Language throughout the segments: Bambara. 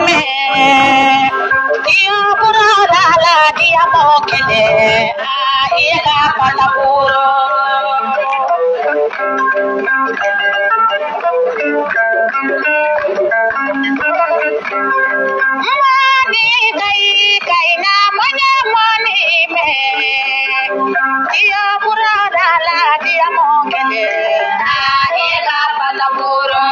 me Dio burada la dia mokele ila patapuro Mani kai na manya mani me Dio burada la dia mokele ila patapuro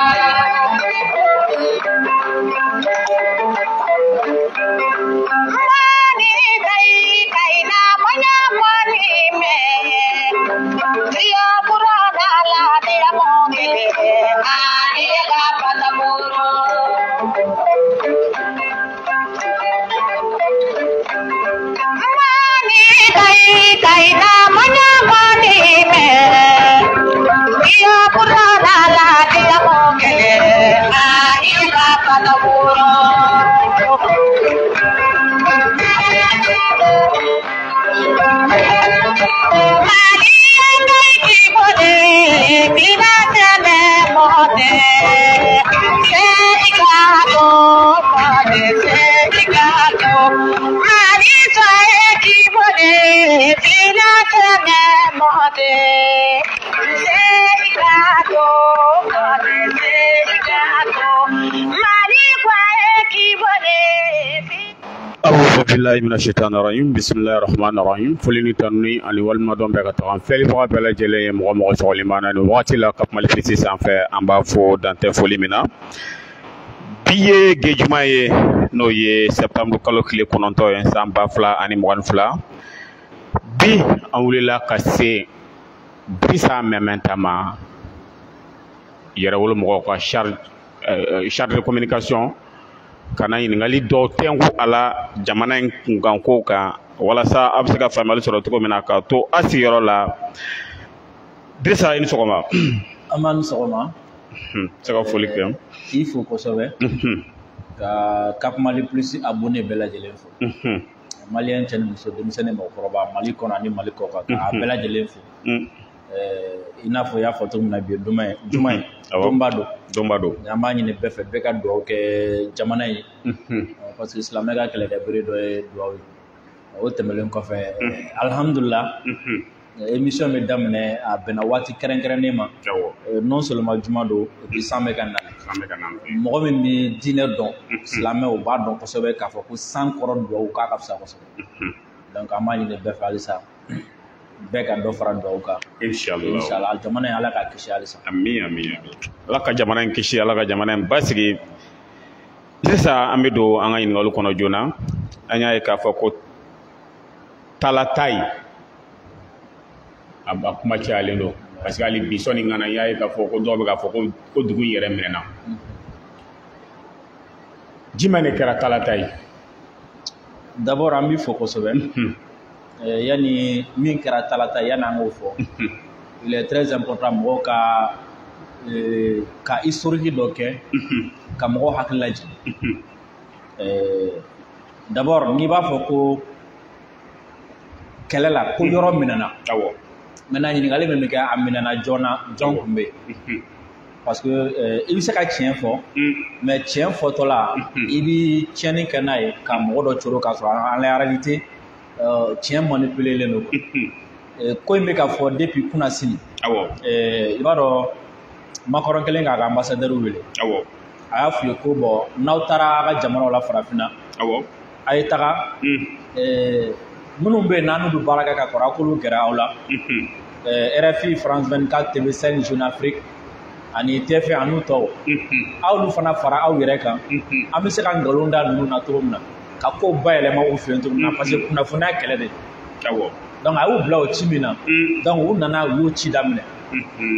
billahi minash shaitanir rajim bismillahir rahmanir rahim fulini tanni ali wal madon be ka tan feli fa bela jele mo sogli mana no wati la kap mal fisi san fe amba fo dante folimina biye gejumaye no ye septembre kalo kile kononto en samba fla ani mo fla bi awulila kasse brisa mementama yara wol mo ko charge de communication kana ɲininkali dɔ tɛnku a la jamana in kunkanko kan walasa a bɛ se ka faamuyali sɔrɔ cogo min na k'a to a sigiyɔrɔ la Dirisa i ni sɔgɔma. An b'a ni sɔgɔma. Se ka foli kɛ. K'i fo kosɛbɛ. Ka Cap Mali Plus abonné bɛɛ lajɛlen fo. Maliyɛn cɛ ni muso denmisɛnnin ni mɔgɔkɔrɔba Mali kɔnɔ ani Mali kɔ kan k'a bɛɛ lajɛlen fo. I n'a fɔ i y'a fɔ cogo min na bi ye juma ye. Donba don. Donba don. An b'a ɲini bɛɛ fɛ bɛɛ ka dugawu kɛ jamana ye. Parce que silamɛ ka kɛlɛkɛbere dɔ ye dugawu ye. O tɛmɛlen kɔfɛ alhamdulillah émission bɛ daminɛ a bɛnna waati kɛrɛnkɛrɛnnen ma. Non seulement juma don et puis san bɛ ka nana. Mɔgɔ min bɛ diinɛ dɔn silamɛ o b'a dɔn kosɛbɛ k'a fɔ ko san kɔrɔ dugawu k'a ka fisa kosɛbɛ. Donc an b'a ɲini bɛɛ fɛ halisa bɛɛ ka dɔ fara dugawu kan. Inshallah jamana in ala ka kisi halisa. Amin amin amin. Ala ka jamana in kisi ala ka jamana in basigi. Sisan an bɛ don an ka ɲininkaliw kɔnɔ joona an y'a ye k'a fɔ ko talata a kuma cayalen don parce que hali bi sɔnni ka na n y'a ye k'a fɔ ko dɔw bɛ k'a fɔ ko dugu in yɛrɛ minɛna jumɛn de kɛra talata ye. D'abord an b'i fo kosɛbɛ. Yani min kɛra talata yani an k'o fɔ. Il est très important mɔgɔw ka historique dɔ kɛ ka mɔgɔw hakili lajigin. D'abord n'i b'a fɔ ko kɛlɛ la ko yɔrɔ minɛna. Maintenant ɲininkali min bɛ kɛ a minɛna jɔn tun bɛ yen. Parce que i bɛ se ka tiɲɛ fɔ mais tiɲɛ fɔtɔla i bɛ tiɲɛni kɛ n'a ye ka mɔgɔ dɔ coro k'a sɔrɔ en réalité tiɲɛ manipulelen don. Ko in bɛ ka fɔ depuis kunna sini. I b'a dɔn Macron kɛlen k'a ka ambassadeur wele. A y'a f'i ye ko bon n'aw taara a ka jamanaw la farafinna a ye taga minnu bɛ yen n'an n'u bɛ baara kɛ ka kɔrɔ a k'olu gɛrɛ aw la. RFI France 24 TV5 Jeune Afrique ani TF1 ani tɔw awlu fana fara aw yɛrɛ kan an bɛ se ka nkalon da ninnu na cogo min na ka ko bayɛlɛma u fɛ yen cogo min na parce que kunnafoniya kɛlɛ de donc a y'u bila o ci min na donc u nana u y'o ci daminɛ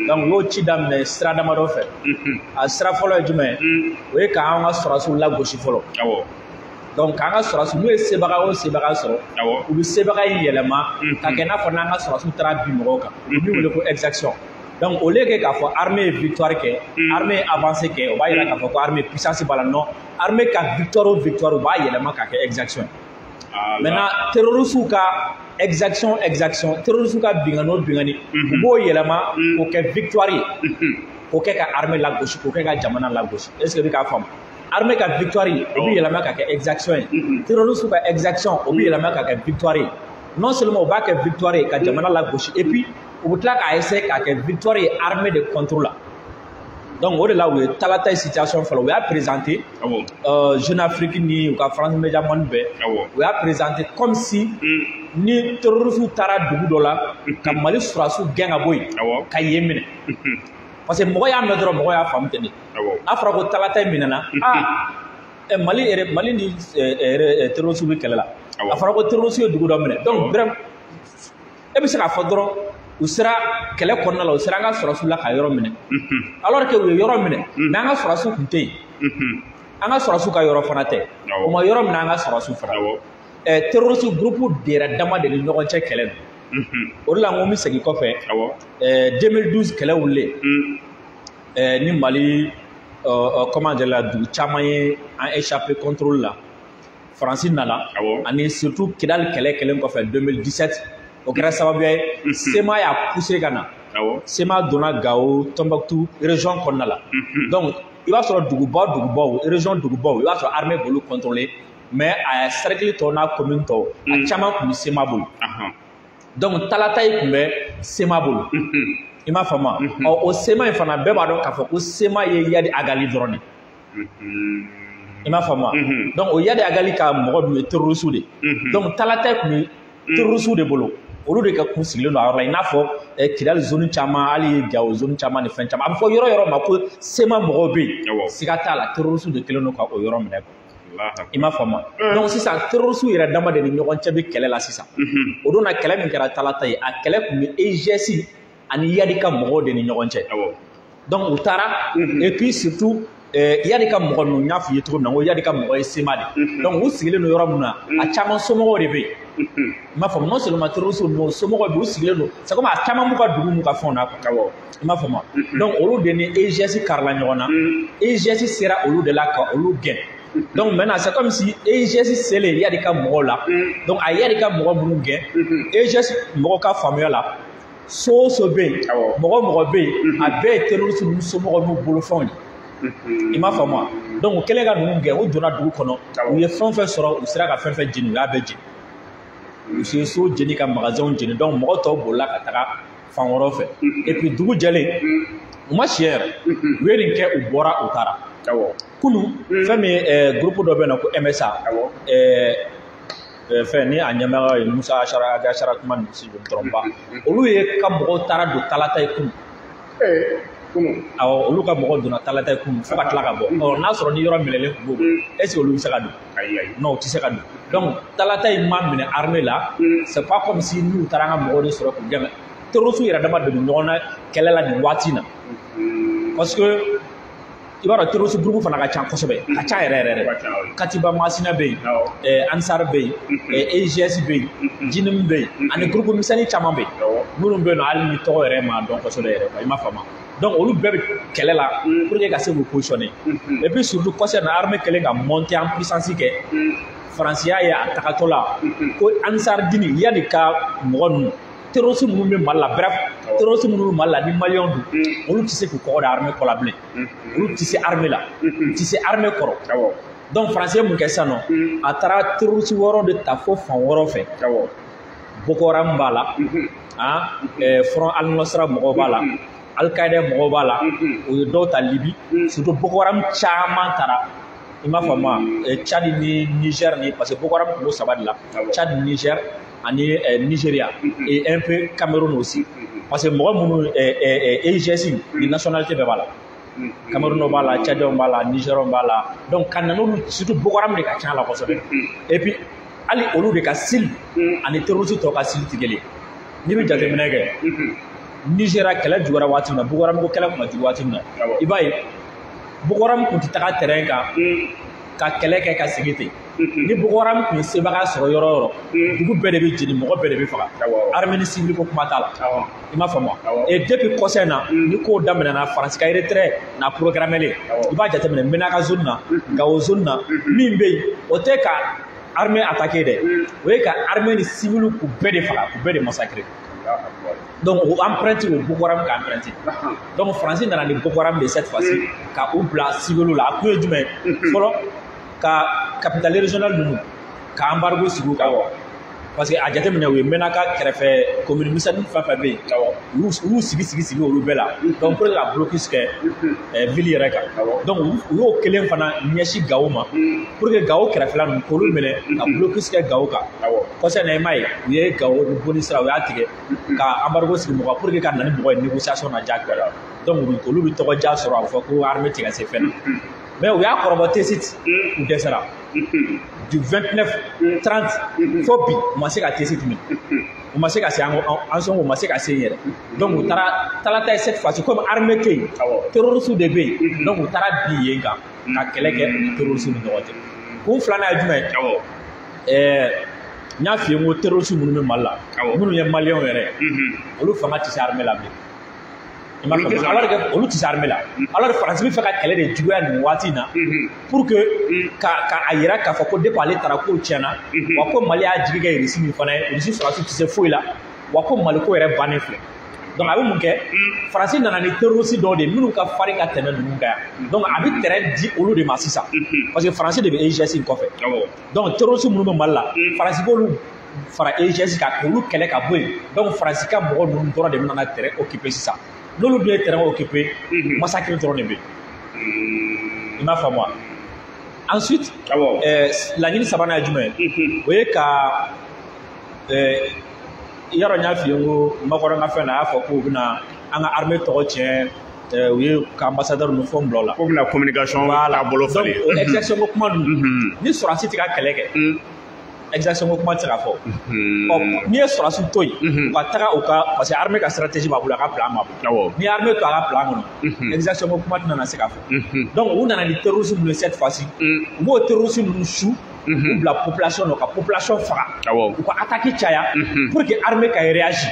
donc u y'o ci daminɛ sira damadɔ fɛ a sira fɔlɔ ye jumɛn ye o ye k'an ka sɔrɔdasiw lagosi fɔlɔ donc k'an ka sɔrɔdasiw n'u ye sebaga o sebaga sɔrɔ u bɛ sebaga in yɛlɛma ka kɛ n'a fɔ n'an ka sɔrɔdasiw taara bin mɔgɔw kan u bɛ min wele ko exaction. Donc au lieu que k'a fɔ armée victoire kɛ armée avancée kɛ o b'a yira k'a fɔ ko armée puissance b'a la non armée ka victoire o victoire u b'a yɛlɛma k'a kɛ exaction. Maintenant terroristes ka exaction terroristes ka bingani o bingani u b'o yɛlɛma k'o kɛ victoire ye k'o kɛ ka armée lagosi k'o kɛ ka jamana lagosi est-ce que i bɛ k'a faamu armée ka victoire o bi yɛlɛma ka kɛ exaction ye terroriste ka exaction o bi yɛlɛma ka kɛ victoire ye non seulement o b'a kɛ victoire ye ka jamana lagosi et puis u bɛ tila k'a essayer k'a kɛ victoire ye armée de contre la donc o de la u ye talata situation fɔlɔ u y'a présenté Jeune Afrique ni u ka France Media Monde bɛɛ u y'a présenté comme si ni terroriste taara dugu dɔ la ka Mali sɔrɔdasiw gɛn ka bɔ yen ka yen minɛ parce que mɔgɔ y'a mɛn dɔrɔn mɔgɔ y'a faamu ten de a fɔra ko talata in minɛna Mali ni terroriste bɛ kɛlɛ la a fɔra ko terroriste ye dugu dɔ minɛ donc vraiment e bɛ se k'a fɔ dɔrɔn u sera kɛlɛ kɔnɔna la u sera an ka sɔrɔdasiw la ka yɔrɔ minɛ alors que u ye yɔrɔ minɛ mais an ka sɔrɔdasiw tun tɛ yen an ka sɔrɔdasiw ka yɔrɔ fana tɛ u ma yɔrɔ minɛ an ka sɔrɔdasiw fana terroriste groupe de yɛrɛ dama de ni ɲɔgɔn cɛ kɛlɛ don o de la n ko n bɛ segin kɔfɛ 2012 kɛlɛ wulilen ni Mali comment dire la dugu caman ye an échappé contrôle la Faransi nana ani surtout Kidal kɛlɛ kɛlen kɔfɛ 2017 o kɛra sababuya ye SEMA y'a poussé ka na SEMA donna Gao Tombouctou région kɔnɔna la donc i b'a sɔrɔ dugubaw région dugubaw i b'a sɔrɔ armée b'olu contrôler mais a cercle tɔw n'a commune tɔw a caman tun bɛ SEMA bolo donc talata in tun bɛ SEMA bolo i m'a faamu o SEMA in fana bɛɛ b'a dɔn k'a fɔ ko SEMA ye Yadi Agali dɔrɔn de i m'a faamu donc o Yadi Agali ka mɔgɔ dun ye terroriste de donc talata tun bɛ terroriste de bolo olu de ka kun sigilen don a yɔrɔ la i n'a fɔ Kidal zone caman hali Gao zone caman ni fɛn caman a bɛ fɔ yɔrɔ yɔrɔ ma ko SEMA mɔgɔw bɛ yen siga t'a la terroriste de kɛlen don ka o yɔrɔ minɛ i m'a faamu donc sisan terroriste yɛrɛ dama de ni ɲɔgɔn cɛ bɛ kɛlɛ la sisan o donna kɛlɛ min kɛra talata ye a kɛlɛ tun bɛ EGS ani Yadi ka mɔgɔw de ni ɲɔgɔn cɛ donc u taara et puis surtout Yadi ka mɔgɔ ninnu n y'a f'i ye cogo min na n ko Yadi ka mɔgɔ ye SEMA de donc u sigilen don yɔrɔ min na a caman somɔgɔw de bɛ yen i m'a faamu non seulement terroriste ninnu somɔgɔw bɛ u sigilen don c'est comme a caman b'u ka dugu n'u ka fɛnw na quoi i m'a faamu donc olu de ni EGS karila ɲɔgɔn na EGS sera olu de la ka olu gɛn donc maintenant c'est comme si EGS selen Yadi ka mɔgɔw la donc a Yadi ka mɔgɔ minnu gɛn EGS mɔgɔw ka faamuya la so bɛ yen mɔgɔ bɛ yen a bɛɛ ye terroriste ninnu somɔgɔw n'u bolofɛnw ye i m'a faamu donc u kɛlen ka ninnu gɛn u donna dugu kɔnɔ u ye fɛn fɛn sɔrɔ u sera ka fɛn fɛn jeni u y'a bɛɛ jeni u ye so jeni ka magasinw jeni donc mɔgɔ tɔw bolila ka taga fan wɛrɛw fɛ et puis dugu jɛlen u ma si yɛrɛ u ye nin kɛ u bɔra u taara kunu fɛn min groupe dɔ bɛ yen nɔ ko MSA fɛn ni a ɲɛmɔgɔ ye Musa Achara kuma ni si dɔrɔn ba olu ye ka mɔgɔw taara don talata ye kunu awɔ olu ka mɔgɔw donna talata ye kunu fo ka tila ka bɔ n'a sɔrɔ ni yɔrɔ minɛlen tun b'o bolo est ce que olu bɛ se ka don non u tɛ se ka don donc talata in ma minɛ armée la c'est pas comme si n'u taara an ka mɔgɔw de sɔrɔ k'u gɛn terroriste yɛrɛ dama de bɛ ɲɔgɔn na kɛlɛ la nin waati in na parce que i b'a dɔn terroriste groupe fana ka ca kosɛbɛ ka ca yɛrɛ Katiba Masina bɛ yen Ansar bɛ yen EGS bɛ yen Jinim bɛ yen ani groupe misɛnnin caman bɛ yen minnu bɛ yen nɔ hali ni tɔgɔ yɛrɛ ma dɔn kosɛbɛ yɛrɛ i m'a faamu donc olu bɛɛ bɛ kɛlɛ la pour que ka se k'u positionner et puis surtout concernant armée kɛlen ka monter en puissance kɛ Faransiya ye a tagatɔ la ko Ansar Dine Yadi ka mɔgɔ ninnu terroriste minnu bɛ Mali la bref terroriste minnu bɛ Mali la ni maliyɛnw don olu tɛ se k'u kɔgɔ da armée kɔ la bilen olu tɛ se armée la u tɛ se armée kɔrɔ donc Faransi ye mun kɛ sisan nɔ a taara terroriste wɔɔrɔ de ta fo fan wɔɔrɔ fɛ Boko Haram b'a la Front Al-Nusra mɔgɔw b'a la Al-Qaïda mɔgɔw b'a la u ye dɔw ta Libi surtout Boko Haram caman taara i m'a faamu Tchad ni Niger ni parce que Boko Haram tun b'o saba de la Tchad Niger ani Nigeria et un peu Cameroun aussi parce que mɔgɔ minnu EGS ni nationalité bɛɛ b'a la Cameroun b'a la Tchadien b'a la Nigérian b'a la donc ka na n'olu surtout Boko Haram de ka ca la kosɛbɛ et puis hali olu de ka sili ani terroriste tɔw ka sili tɛ kelen n'i bɛ jateminɛ kɛ Nigeria kɛlɛ juguyara waati min na Boko Haram ko kɛlɛ tun ka jugu waati min na i b'a ye Boko Haram tun tɛ taga terrain kan ka kɛlɛ kɛ ka segin ten ni Boko Haram tun ye sebaga sɔrɔ yɔrɔ o yɔrɔ dugu bɛɛ de bɛ jeni mɔgɔ bɛɛ de bɛ faga armée ni civil ko kuma t'a la i m'a faamu et depuis kɔsɛ in na ni kow daminɛna Faransi ka retrait n'a programmé i b'a jateminɛ Menaka zone na Gao zone na min bɛ yen o tɛ ka armée attaquer dɛ o ye ka armée ni civil k'u bɛɛ de faga k'u bɛɛ de massacrer Donc on emprunte au Boko Haram qu'a emprunté. Donc français dans les Boko Haram de cette fois-ci qu'a ou place civil là après du mais solo qu'a capitale régionale nous qu'a embargo sur ka parce que a jate mina we menaka kɛrɛfɛ commune misɛnnin fɛn fɛn bɛ yen u sigi olu bɛɛ la donc pour ka blocus kɛ ville yɛrɛ kan donc u y'o kelen fana ɲɛsin Gawo ma pour que Gawo kɛrɛfɛla ninnu k'olu minɛ ka blocus kɛ Gawo kan kɔsɛ na i m'a ye u ye Gawo ni boni sira u y'a tigɛ ka embargo sigi mɔgɔ pour que ka na ni mɔgɔ ye négociation na diya kɛ donc olu bɛ tɔgɔ diya sɔrɔ a bɛ fɔ ko armée tɛ ka se fɛn na mais u y'a kɔrɔbɔ T-Site u dɛsɛra du 29 30 fo bi u ma se ka T-Site minɛ u ma se ka se an sɔn u ma se ka se yɛrɛ donc u taara talata cette fois-ci comme armée tɛ yen terroristes de bɛ yen donc u taara bin yen kan ka kɛlɛ kɛ ni terroristes ni ɲɔgɔn cɛ kun filanan ye jumɛn ye n y'a f'i ye n ko terroristes minnu bɛ Mali la minnu ye maliyɛnw yɛrɛ olu fanga tɛ se armée la bilen. Alors que olu tɛ se armée la alors que France bɛ fɛ ka kɛlɛ de juguya nin waati in na pour que ka yira k'a fɔ ko depuis ale taara kow tiɲɛna wa ko Mali y'a jigi kɛ Russie min fana ye Russie sɔrɔdasiw tɛ se foyi la wa ko Mali ko yɛrɛ bannen filɛ donc a bɛ mun kɛ France nana ni terroristes dɔw de minnu ka farin ka tɛmɛ ninnu kan yan donc a bɛ terrain di olu de ma sisan parce que France de bɛ EGS in kɔfɛ donc terroristes minnu bɛ Mali la France b'olu fara EGS kan k'olu kɛlɛ ka bɔ yen donc France ka mɔgɔ ninnu dɔrɔn de bɛna terrain occuper sisan. N'olu bɛ terrain occupé massacre dɔrɔn de bɛ yen i m'a faamu wa ensuite laɲini sabanan ye jumɛn ye o ye ka yɔrɔ n y'a f'i ye n ko makɔrɔ n ka fɛn na a y'a fɔ k'u bɛna an ka armée tɔgɔ tiɲɛ u ye ka ambassadeur ninnu fɛnw bila o la. K'u bɛna communication taabolo falen. donc exaction ko kuma ninnu ni sɔrɔdasi tɛ ka kɛlɛ kɛ. Exaction ko kuma tɛ se ka fɔ n'i ye sɔrɔdasiw to yen u ka taga u ka parce que armée ka stratégie b'a bolo a ka plan b'a bolo n'i ye armée to a ka plan kɔnɔ exaction ko kuma tɛna se ka fɔ donc u nana ni terroristes minnu ye cette fois-ci u b'o terroristes ninnu su u bila population nɔ ka population faga u ka attaque caya pour que armée ka réagir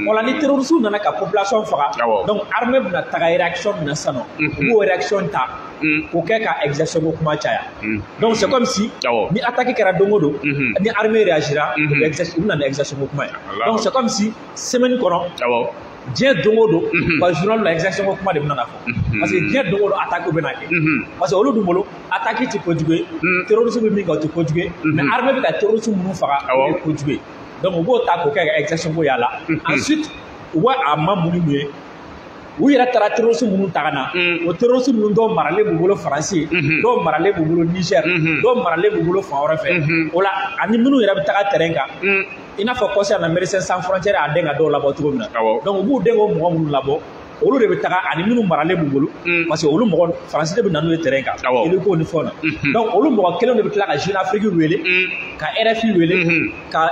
o la ni terroristes nana ka population faga donc armée bɛna taga réaction min na sisan nɔ u b'o réaction ta k'o kɛ ka exaction ko kuma caya donc c'est comme si ni attaque kɛra don o don ni armée réagira u bɛna ni exaction ko kuma ye donc c'est comme si semaine kɔnɔ diɲɛ don o don ka journal la exaction ko kuma de bɛna na fɔ parce que diɲɛ don o don attaque bɛna kɛ parce que olu dun bolo attaque tɛ kojugu ye terroristes bɛ min kɛ o tɛ kojugu ye mais armée bɛ ka terroristes minnu faga o ye kojugu ye donc u b'o ta k'o kɛ ka exaction ko y'a la ensuite u b'a a ma mun ni mun ye u yɛrɛ taara terroristes minnu ta ka na o terroristes minnu dɔw maralen b'u bolo Faransi dɔw maralen b'u bolo Niger dɔw maralen b'u bolo fan wɛrɛ fɛ o la ani minnu yɛrɛ bɛ taga terrain kan i n'a fɔ kɔsɛ na Médecins Sans Frontières a den ka dɔw labɔ cogo min na donc u b'u den o mɔgɔ minnu labɔ olu de bɛ taga ani minnu maralen b'u bolo parce que olu mɔgɔ Faransi de bɛ na n'u ye terrain kan hélico ni fɛnw na donc olu mɔgɔ kelen de bɛ tila ka Jeune Afrique wele ka RFI wele ka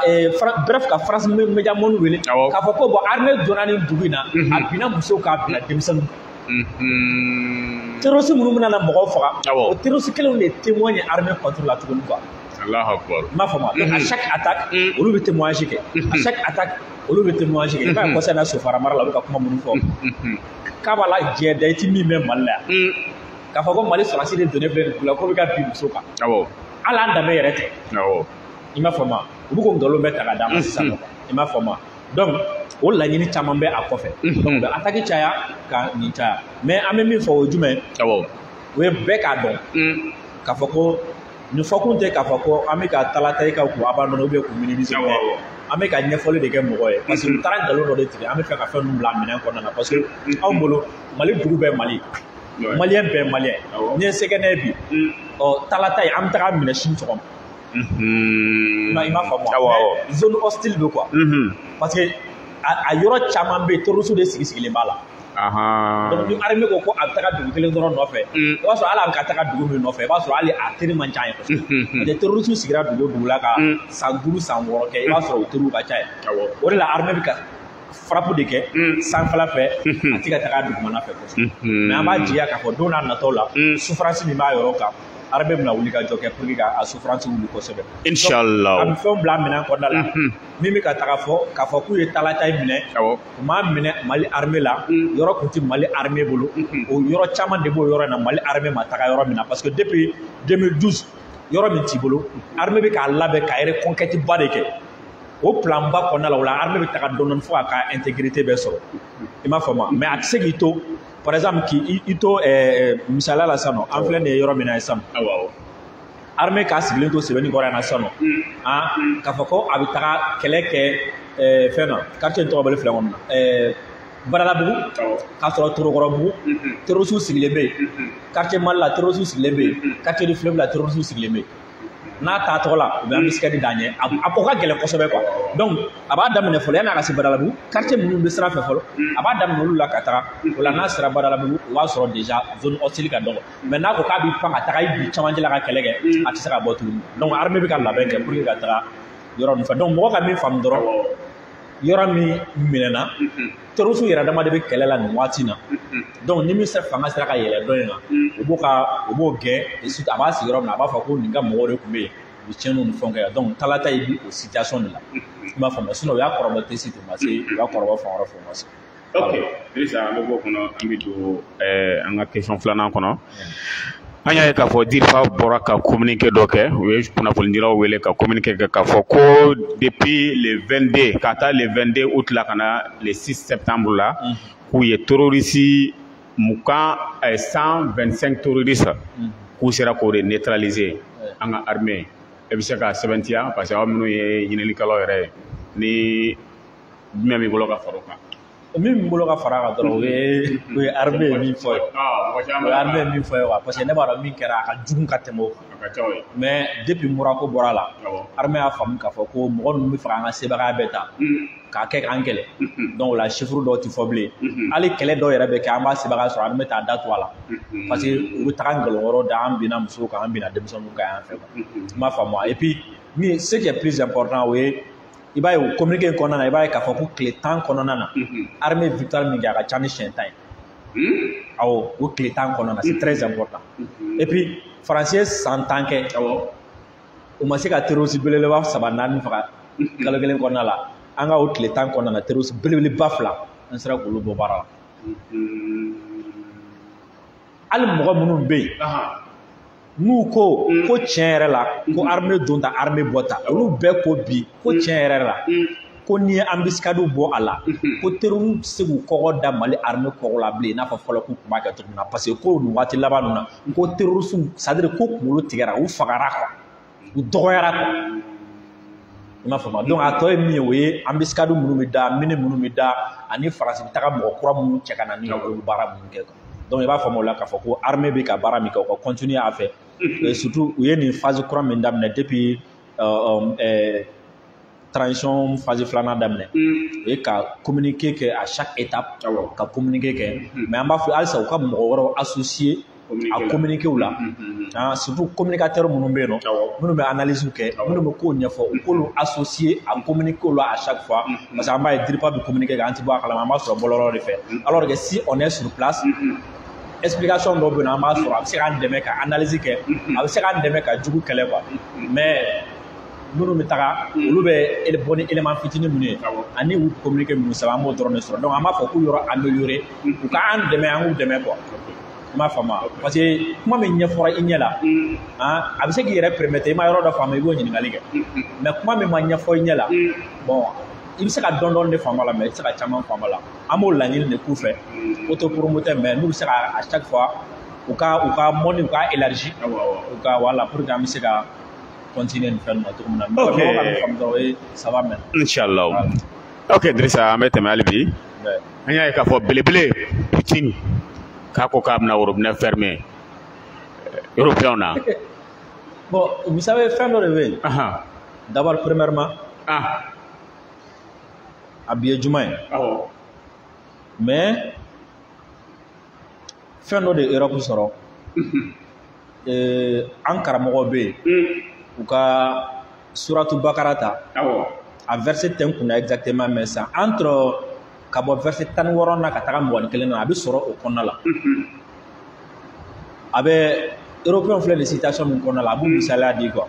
bref ka France Media Monde wele k'a fɔ ko bon armée donna nin dugu in na a binna musow k'a bila denmisɛnninw terroristes minnu bɛna na mɔgɔw faga o terroristes kelenw de témoigne armée contre la tuguni quoi. Allahu Akbar. I m'a faamu donc à chaque attaque olu bɛ témoignage kɛ à chaque attaque olu bɛ témoignage kɛ i b'a ye kɔsɛ na Sofara mara la olu ka kuma minnu fɔ k'a b'a la diɲɛ da i ti min bɛ Mali la yan k'a fɔ ko Mali sɔrɔdasi de donnen filɛ nin dugu la k'o bɛ ka bin muso kan hali an danbe yɛrɛ tɛ i m'a faamu u bɛ k'o nkalon bɛɛ ta ka d'a ma sisan nɔ i m'a faamu donc o laɲini caman bɛ a kɔfɛ donc u bɛ attaque caya ka nin caya mais an bɛ min fɔ o ye jumɛn o ye bɛɛ k'a dɔn k'a fɔ ko nin fɔkun tɛ k'a fɔ ko an bɛ ka talata i ka k'u abandonner ou bien k'u minimiser an bɛ ka ɲɛfɔli de kɛ mɔgɔ ye parce que u taara nkalon dɔ de tigɛ an bɛ fɛ ka fɛn ninnu bila minɛn kɔnɔna na parce que anw bolo Mali dugu bɛɛ Mali maliyɛn bɛɛ maliyɛn n'i ye sɛgɛnɛ bi talata ye an bɛ taga minɛ sini sɔgɔma i m'a faamu mais zone hostile bɛ quoi parce que a yɔrɔ caman bɛ yen terroristes de sigilen b'a la donc ni armée ko a bɛ taga dugu kelen dɔrɔn nɔfɛ i b'a sɔrɔ hali a bɛ ka taga dugu min nɔfɛ i b'a sɔrɔ hali a teri man ca yen kosɛbɛ des terroristes sigira dugu o dugu la ka san 5 san 6 kɛ i b'a sɔrɔ o teriw ka ca yen o de la armée bɛ ka frappe de kɛ sanfɛla fɛ a tɛ ka taga dugumana fɛ kosɛbɛ mais an b'a jigiya k'a fɔ don n'a nataw la souffrance min b'a yɔrɔ kan armée bɛna wuli ka jɔ kɛ pour que ka a souffrance wuli kosɛbɛ inchallah a bɛ fɛnw bila minɛn kɔnɔna la min bɛ ka taga fɔ k'a fɔ k'u ye talata in minɛ u m'a minɛ Mali armée la yɔrɔ tun tɛ Mali armée bolo o yɔrɔ caman de b'o yɔrɔ in na Mali armée ma taga yɔrɔ min na parce que depuis 2012 yɔrɔ min t'i bolo armée bɛ k'a labɛn ka reconquête ba de kɛ au plan bas qu'on a là, l'armée est à donner une fois à intégrité beso. Il m'a fait moi. Mais à ce qui par exemple, qui ito misala la sano, en plein de yoro mina sam. Armée ka sigilin to sebeni gora na sano. Ah, ka fako abitara keleke fena, quartier to bele flangon. Baralabugu, ka sɔrɔ Torokɔrɔbugu, terroriste sigilen bɛ yen, quartier Mali la terroriste sigilen bɛ yen, quartier du fleuve la terroriste sigilen bɛ yen. N'a taa tɔgɔ la u bɛ ambiskadi d'an ɲɛ a ko ka gɛlɛn kosɛbɛ quoi donc a b'a daminɛ fɔlɔ yan'a ka se Badalabugu quartier minnu bɛ sira fɛ fɔlɔ a b'a daminɛ olu la ka taga o la n'a sera Badalabugu o b'a sɔrɔ déjà zone hostile ka dɔgɔ mais n'a ko k'a bɛ pan ka taga i bi camancɛ la ka kɛlɛ kɛ a tɛ se ka bɔ tuguni donc armée bɛ ka labɛn kɛ pour que ka taga yɔrɔ ninnu fɛ donc mɔgɔ ka min faamu dɔrɔn yɔrɔ min minɛna terroriste yɛrɛ dama de bɛ kɛlɛ la nin waati na donc ni min fanga sera ka yɛlɛ dɔ in na o b'o gɛn a b'a sigi yɔrɔ min na a b'a fɔ ko nin ka mɔgɔ de tun bɛ yen u bɛ tiɲɛniw ni fɛnw kɛ donc talata ye bi o situation de la i m'a faamuya sinon o y'a kɔrɔbɔ tesi tun ma se o y'a kɔrɔbɔ fan wɛrɛ fɛ o ma se. ok Dirisa an bɛ bɔ kɔnɔ an bɛ don an ka question filanan kɔnɔ an y'a ye k'a fɔ Dirifa bɔra ka communiqué dɔ kɛ u ye kunnafonidilaw wele ka communiqué kɛ k'a fɔ ko depuis le 22 ka taa le 22 août la ka na le 6 septembre la k'u ye terroriste 125 terroristes k'u sera k'o de neutraliser an ka armée e bɛ se ka sɛbɛntiya parce que aw minnu ye ɲininikɛlaw yɛrɛ ye ni jumɛn b'i bolo ka fara o kan. min b'i bolo ka fara a kan dɔrɔn o ye armée ye min fɔ ye o ye armée ye min fɔ ye parce que ne b'a dɔn min kɛra a ka jugu ka tɛmɛ o kan mais depuis Murako bɔra la armée y'a faamu k'a fɔ ko mɔgɔ ninnu bɛ fɛ k'an ka sebagaya bɛɛ ta k'a kɛ k'an kɛlɛ donc o la chiffre dɔw tɛ fɔ bilen hali kɛlɛ dɔw yɛrɛ bɛ kɛ an b'a sebagaya sɔrɔ armée t'a da to a la parce que u bɛ taga nkalon wɛrɛw da an binna musow kan an binna denmisɛnninw kan yan fɛ i m'a faamu et puis min ce qui est plus important o ye i b'a ye o communiqué in kɔnɔna na i b'a ye k'a fɔ ko tile 10 kɔnɔna na armée victoire min kɛ a ka ca ni siɲɛ 10 ye awɔ o tile 10 kɔnɔna na c'est très important et puis faransi ye san 10 kɛ o ma se ka terroriste belebeleba 3-4 faga kalo kelen kɔnɔna la an ka o tile 10 kɔnɔna na terroriste belebeleba 2 an sera k'olu bɔ baara la hali mɔgɔ minnu bɛ yen n'u ko tiɲɛ yɛrɛ la ko armée don ta armée bɔ ta olu bɛɛ ko bi ko tiɲɛ yɛrɛ la ko n'i ye embuscade bɔ a la ko terroriste tɛ se k'u kɔkɔ da Mali armée kɔkɔ la bilen i n'a fɔ fɔlɔ k'u tun b'a kɛ cogo min na parce que ko nin waati laban ninnu na ko terroriste c'est à dire ko kunkolo tigɛra u fagara quoi u dɔgɔyara quoi i m'a faamuya donc a tɔ ye min ye o ye embuscade minnu bɛ da mine minnu bɛ da ani faransi bɛ taga mɔgɔ kura minnu cɛ ka na ni olu baara minnu kɛ quoi donc i b'a faamu o la k'a fɔ ko armée bɛ ka baara min kɛ o ka continuer a fɛ et surtout u ye nin phase kura min daminɛ depuis transition phase filanan daminɛ o ye ka communiqué kɛ à chaque étape ka communiqué kɛ mais an b'a fɔ halisa u ka mɔgɔ wɛrɛw associé a communiqué u la surtout communicateur minnu bɛ yen nɔ minnu bɛ analyse kɛ minnu bɛ kow ɲɛfɔ u k'olu associé a communiqué la à chaque fois parce que an b'a ye Diripa bɛ communiqué kɛ an tɛ bɔ a kalama an b'a sɔrɔ bɔlɔlɔ de fɛ alors que si on est sur place explication dɔw bɛ yen nɔ an b'a sɔrɔ a bɛ se k'an dɛmɛ ka analyse kɛ a bɛ se k'an dɛmɛ ka jugu kɛlɛ quoi mais minnu bɛ taga olu bɛ bɔ ni élément fitinin minnu ye ani u communiqué minnu sɛbɛn an b'o dɔrɔn de sɔrɔ donc an b'a fɔ k'u yɔrɔ améliorer u ka an dɛmɛ an k'u dɛmɛ quoi i m'a faamu parce que kuma min ɲɛfɔra i ɲɛ la a bɛ se k'i yɛrɛ permettre i ma yɔrɔ dɔ faamu i b'o ɲininkali kɛ mais kuma min ma ɲɛfɔ i ɲɛ la bon i bɛ se ka dɔn de faamu a la mais i tɛ se ka caman faamu a la an b'o laɲini de k'u fɛ autopromoteur mais n'u bɛ se ka à chaque fois u ka mɔni u ka élargi u ka voilà pour que an bɛ se ka continuer nin fɛn ninnu na cogo min na mɔgɔ ka min faamu dɔrɔn o ye ça va maintenant. Inchallah ok Dirisa an bɛ tɛmɛ hali bi an y'a ye k'a fɔ belebele Poutine k'a ko k'a bɛna robinet fermer européens na. bon vous savez fɛn dɔ de bɛ yen d'abord premièrement a bi ye juma ye mais fɛn dɔ de Europe sɔrɔ an karamɔgɔw bɛ yen u ka suratu bakara ta a verset tɛ n kunna exactement mais ça entre ka bɔ verset 16 na ka taga 21 na a bɛ sɔrɔ o kɔnɔna la a bɛ européen filɛ nin situation min kɔnɔna la a b'u misaliya di quoi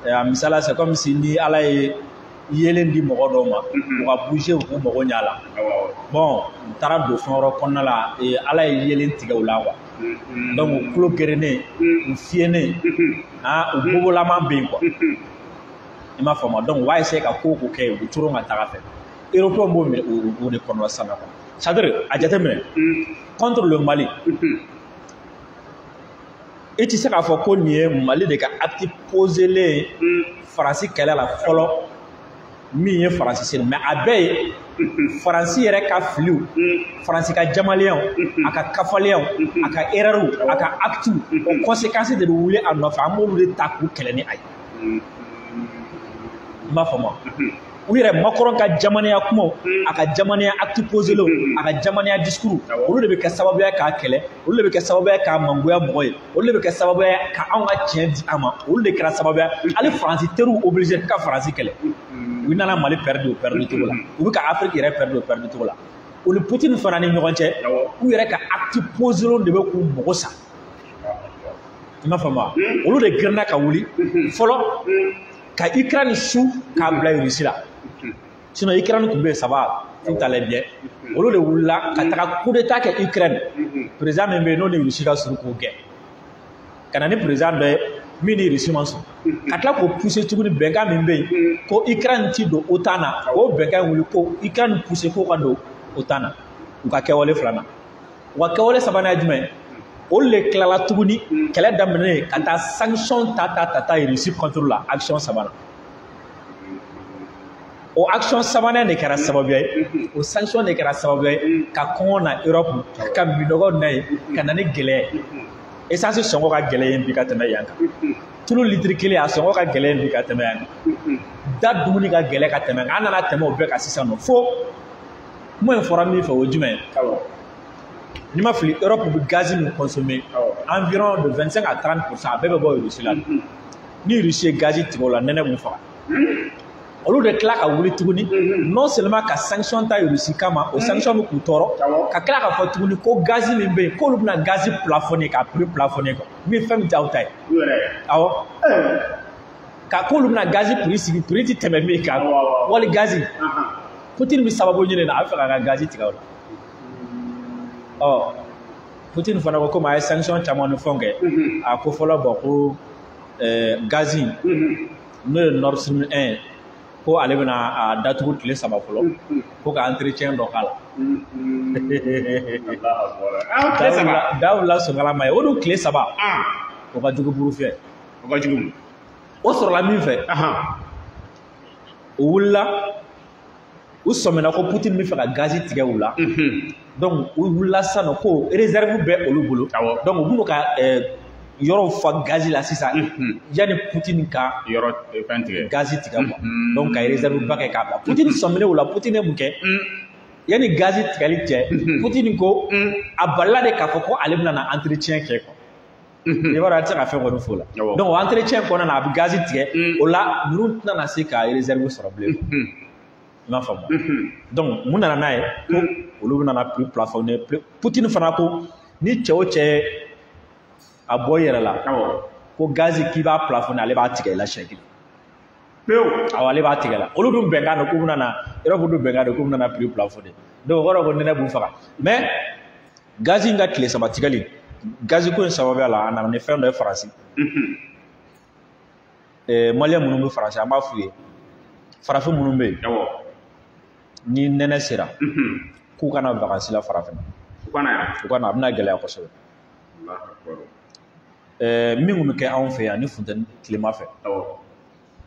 a misaliya c'est comme si ni Ala ye yelen di mɔgɔ dɔw ma u ka bouger u k'u mago ɲa la bon u taara don fɛn wɛrɛ kɔnɔna la Ala ye yelen tigɛ u la quoi donc u tulo gerennen u fiyɛnnen u bobolaman bɛ yen quoi i m'a faamu donc u b'a essayer ka ko kɛ u bɛ coron ka taga fɛ européen b'o minɛ o de kɔnɔ sisan nɔ c'est-à-dire a jateminɛ contre le Mali i tɛ se k'a fɔ ko nin ye Mali de ka acte posé len Faransi kɛlɛ la fɔlɔ min ye Faransi sen mais a bɛɛ ye Faransi yɛrɛ ka filiw Faransi ka jamaliyɛnw a ka kafaliyɛnw a ka erreurs a ka actes o conséquences de bɛ wuli a nɔfɛ an b'olu de ta k'u kɛlɛ ni a ye i m'a faamu u yɛrɛ Macron ka jamaniya kumaw a ka jamaniya acte posé lenw a ka jamaniya discours olu de bɛ kɛ sababuya k'a kɛlɛ olu de bɛ kɛ sababuya k'a mangoya mɔgɔ ye olu de bɛ kɛ sababuya ka anw ka tiɲɛ di a ma olu de kɛra sababuya hali Faransi teriw obligé ka Faransi kɛlɛ u nana Mali perdre o perdre cogo la u bɛ ka Afrique yɛrɛ perdre o perdre cogo la o ni Poutine fana ni ɲɔgɔn cɛ u yɛrɛ ka acte posé lenw de bɛ k'u mago sa i m'a faamu wa olu de girinna ka wuli fɔlɔ ka Ukraine su k'a bila Russie la sinon Ukraine tun bɛ yen ça va tout allait bien olu de wulila ka taga coup d'état kɛ Ukraine président min bɛ yen n'o ni Russie ka surun k'o gɛn ka na ni président dɔ ye min ni Russie ma sɔn ka tila k'o pousser tuguni bɛnkan min bɛ yen ko Ukraine ti don OTAN na k'o bɛnkan wuli ko Ukraine pousser k'o ka don OTAN na u ka kɛwale filanan u ka kɛwale sabanan ye jumɛn olu de tilala tuguni kɛlɛ daminɛ ka taa sanction ta Russie contre la action sabanan o action sabanan de kɛra sababuya ye o sanction de kɛra sababuya ye ka kɔngɔ na Europe ka minɔgɔ na ye ka na ni gɛlɛya ye essence sɔngɔ ka gɛlɛn yen bi ka tɛmɛ yan kan tulu litiri kelen a sɔngɔ ka gɛlɛn bi ka tɛmɛ yan kan da dumuni ka gɛlɛn ka tɛmɛ kan an nana tɛmɛ o bɛɛ kan sisan nɔ fo kuma in fɔra min fɛ o jumɛn ni ma fili Europe bɛ gaz min consommer environ de 25 à 30% a bɛɛ bɛ bɔ Russie la ni Russie ye gaz tigɛ o la nɛnɛ b'u faga olu de tila ka wuli tuguni non seulement ka sanction ta Russie kama o sanction bɛ k'u tɔɔrɔ ka tila ka fɔ tuguni ko gaz min bɛ yen k'olu bɛna gaz plafonner ka prix plafonner quoi min fɛn min t'aw ta ye awɔ ka k'olu bɛna gaz prix sigi prix ti tɛmɛ min kan wali gaz Poutine bɛ sababu ɲini na a bɛ fɛ k'a ka gaz tigɛ o la ɔ Poutine fana ko komi a ye sanction caman ni fɛnw kɛ a ko fɔlɔ bɔ ko gaz n'o ye Nord Stream 1 ko ale bɛna a datugu tile 3 fɔlɔ ko ka entretien dɔ k'a la Dawula Songala ma ye o dun tile 3 o ka jugu buru fɛ o ka jugu o sɔrɔla min fɛ o wulila u sɔmina ko Poutine bɛ fɛ ka gaz tigɛ u la donc u wulila sisan nɔ ko réserve bɛ olu bolo donc u b'u ka yɔrɔ fa gaz la sisan yanni Poutine ka yɔrɔ fɛn tigɛ gaz tigɛ quoi donc ka réserve ba kɛ k'a bila Poutine sɔmina o la Poutine ye mun kɛ yanni gaz tigɛli cɛ Poutine ko a balila de k'a fɔ ko ale bɛna na entretien kɛ quoi i b'a dɔn a tɛ se ka fɛn kɔni f'o la donc o entretien kɔnɔna na a bɛ gaz tigɛ o la ninnu tɛna na se ka réserve sɔrɔ bilen i m'a faamu donc mun nana n'a ye ko olu bɛna na prix plafonner Poutine fana ko ni cɛ o cɛ a bɔ i yɛrɛ la ko gaz k'i b'a plafonner ale b'a tigɛ i la siɲɛ kelen pewu awɔ ale b'a tigɛ la olu dun bɛnkan don k'u bɛna na Europe dun bɛnkan don k'u bɛna na prix plafonner donc o kɔrɔ ko nɛnɛ b'u faga mais gaz in ka tile 3 tigɛli gaz ko in sababuya la a nana ni fɛn dɔ ye Faransi Maliyɛn minnu bɛ Faransi an b'a f'u ye farafin minnu bɛ yen ni nɛnɛ sera k'u kana vacances la farafin u kana a bɛna gɛlɛya kosɛbɛ min kun bɛ kɛ anw fɛ yan ni funtɛni tilema fɛ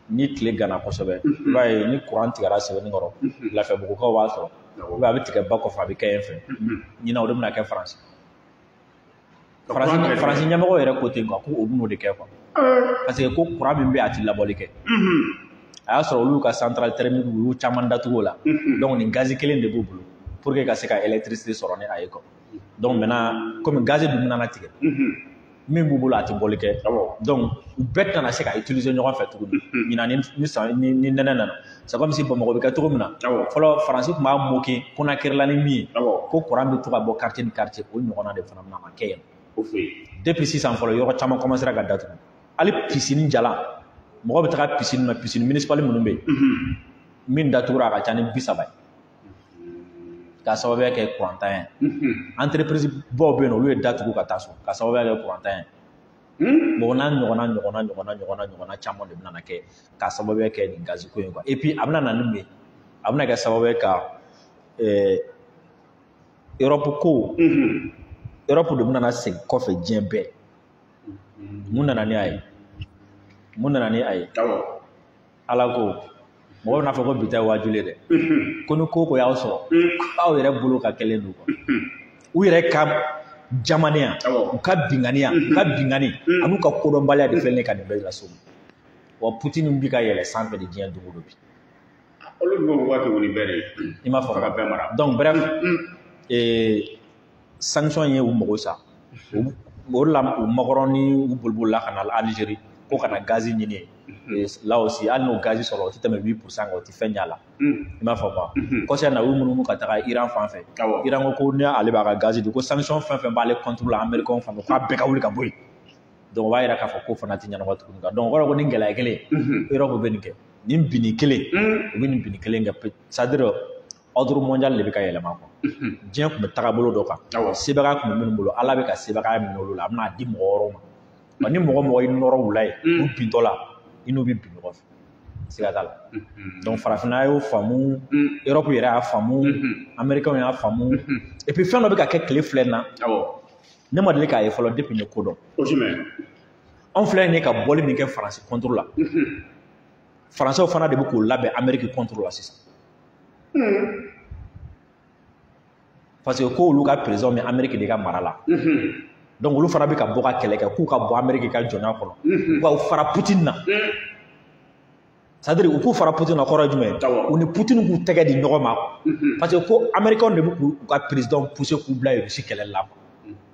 ni tile ganna kosɛbɛ i b'a ye ni courant tigɛra Sɛbɛnnikɔrɔ Lafɛbugukaw b'a sɔrɔ ou bien a bɛ tigɛ ba kɔfɛ a bɛ kɛ yen fɛ ɲinan o de bɛna kɛ Faransi Faransi ɲɛmɔgɔ yɛrɛ ko ten quoi ko o bɛn'o de kɛ quoi parce que ko courant min bɛ yen a tɛ labɔli kɛ a y'a sɔrɔ olu ka centrale thermique u y'u caman datugu o la donc nin gaz kelen de b'u bolo pour que ka se ka électricité sɔrɔ ni a ye quoi donc maintenant comme gaz dun nana tigɛ min b'u bolo a tɛ bɔli kɛ donc u bɛɛ tɛna se ka utiliser ɲɔgɔn fɛ tuguni ɲinan ni nɛnɛ nana c'est comme si Bamakɔ bɛ kɛ cogo min na fɔlɔ Faransi tun b'a moquer Conakry ni min ye ko courant bɛ to ka bɔ quartier ni quartier o ɲɔgɔnna de fana bɛna kɛ yen depuis sisan fɔlɔ yɔrɔ caman commencera ka datugu hali piscine jalan mɔgɔ bɛ taga piscine na piscine municipale minnu bɛ yen min datugura a ka ca ni 30 ye k'a sababuya kɛ courant ye entreprise baw bɛ yen olu ye datugu ka taa so k'a sababuya kɛ courant ye ɲɔgɔnna caman de bɛna kɛ ka sababuya kɛ nin gazi ko in quoi et puis a bɛna na ni mun ye a bɛna kɛ sababu ye ka Europe ko Europe de bɛna segin kɔfɛ diɲɛ bɛɛ mun nana ni a ye ala ko mɔgɔw bɛna fɔ ko bi ta ye waajuli dɛ ko ni ko y'aw sɔrɔ aw yɛrɛ bolo ka kɛlen don quoi u yɛrɛ ka jamaniya u ka binganiya u ka bingani an'u ka kodɔnbaliya de filɛ ka nin bɛɛ lase wa Poutine bi ka yɛlɛ sanfɛ de diɲɛ dogo don bi olu b'o waati wuli bɛɛ de i m'a fɔ ka bɛɛ mara donc bref sanction ye u mago sa o la u Macron ni u bolila ka na Algérie ko kana gazi ɲini là aussi hali n'o gazi sɔrɔ o tɛ tɛmɛ 8% kan o tɛ fɛn ɲ'a la i m'a fɔ quoi kɔsɛ na u munumunu ka taga Iran fan fɛ Iran ko ni ale b'a ka gazi di ko sanction fɛn fɛn b'ale contrôle la Américain fan fɛ k'a bɛɛ ka wuli ka bɔ yen donc o b'a yira k'a fɔ ko fana tɛ ɲɛnabɔ tuguni quoi donc o kɔrɔ ko ni gɛlɛya kelen Europe bɛ nin kɛ nin binni kelen u bɛ nin binni kelen kɛ c'est à dire ordre mondial de bɛ ka yɛlɛma quoi diɲɛ tun bɛ taga bolo dɔ kan sebaga tun bɛ minnu bolo ala bɛ ka sebaga minɛ olu la a bɛna di mɔgɔ wɛrɛw ma ni mɔgɔ mɔgɔ i nɔrɔ wula ye u bintɔ la i n'u bɛ bin ɲɔgɔn fɛ siga t'a la donc farafinna y'o faamu Europe yɛrɛ y'a faamu Américains y'a faamu et puis fɛn dɔ bɛ ka kɛ tile filɛ na ne ma deli k'a ye fɔlɔ depuis n ye ko dɔn anw filɛ nin ye ka bɔli min kɛ Faransi contre la Faransɛw fana de bɛ k'o labɛn Amérique contre la sisan parce que ko olu ka président bɛ Amérique de ka mara la donc olu fana bɛ ka bɔ ka kɛlɛ kɛ k'u ka bɔ Amérique ka jɔnya kɔnɔ wa u fara Poutine na c'est à dire u k'u fara Poutine na kɔrɔ ye jumɛn ye u ni Poutine k'u tɛgɛ di ɲɔgɔn ma parce que ko Américains de bɛ k'u ka président pousser k'u bila Russie kɛlɛli la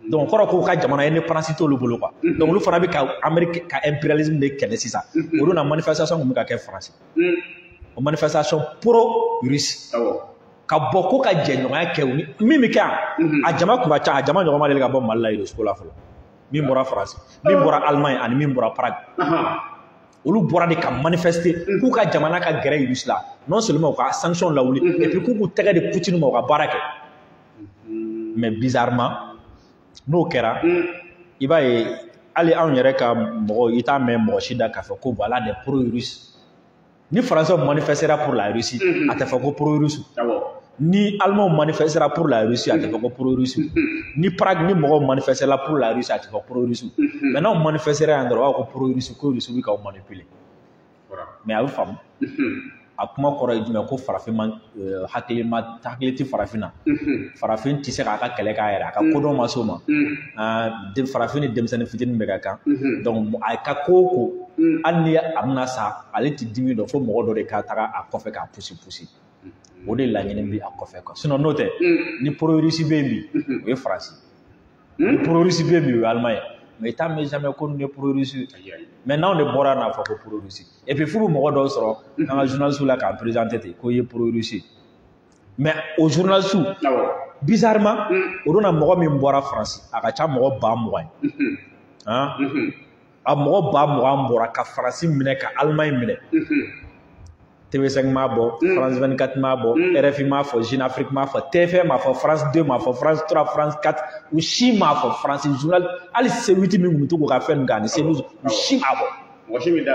donc kɔrɔ k'u ka jamana indépendance t'olu bolo quoi donc olu fana bɛ ka Amérique ka impérialisme de kɛlɛ sisan olu na manifestation kun bɛ ka kɛ France o manifestation pro russe ka bɔ ko ka jɛɲɔgɔnya kɛ min bɛ kɛ a jama kun ka ca a jama ɲɔgɔn ma deli ka bɔ Mali la Russie la fɔlɔ min bɔra France min bɔra Allemagne ani min bɔra Prague olu bɔra de ka manifester k'u ka jamana ka gɛrɛ Russie la non seulement u ka sanction lawuli et puis k'u tɛgɛ di Poutine ma u ka baara kɛ mais bizarrement n'o kɛra i b'a ye hali anw yɛrɛ ka mɔgɔ i t'a mɛn mɔgɔ si da k'a fɔ ko voilà des pro-russes ni Français manifestera pour la Russie a tɛ fɔ ko pro-russe ni Allemands manifestera pour la Russie a tɛ fɔ ko pro-russe ni Prague ni mɔgɔw manifestera pour la Russie a tɛ fɔ pro-russe mais n'aw manifestera yan dɔrɔn u b'a fɔ ko pro-russe ko Russie bɛ k'aw manipuler mais a bɛ faamu a kuma kɔrɔ ye jumɛn ko farafin ma hakili tɛ farafin na farafin tɛ se k'a ka kɛlɛ k'a yɛrɛ a ka kodɔn ma s'o ma farafin ni denmisɛnnin fitinin bɛ ka kan donc a ka ko o ko hali ni a bɛna sa ale tɛ dimi dɔn fo mɔgɔ dɔ de ka taga a kɔfɛ k'a pusi o de laɲini bɛ a kɔfɛ quoi sinon n'o tɛ ni pro-russe bɛ yen bi o ye Faransi ni pro-russe bɛ yen bi o ye Allemagne mais i t'a mɛn jamais ko nin ye pro-russe mais n'anw de bɔra n'a fɔ ko pro-russe et puis f'u bɛ mɔgɔ dɔw sɔrɔ an ka journaliste la k'an présenté ten ko i ye pro-russe mais o journaliste bizarrement o donna mɔgɔ min bɔra France a ka ca mɔgɔ 20,000 ye a mɔgɔ 20,000 bɔra ka Faransi minɛ ka Allemagne minɛ TV5 m'a bɔ France 24 m'a bɔ RFI m'a fɔ Jeune Afrique m'a fɔ TFM m'a fɔ France 2 m'a fɔ France 3 France 4 u si m'a fɔ France journal hali C8 min kun bɛ to k'u ka fɛn k'a ni C12 u si m'a bɔ mɔgɔ si min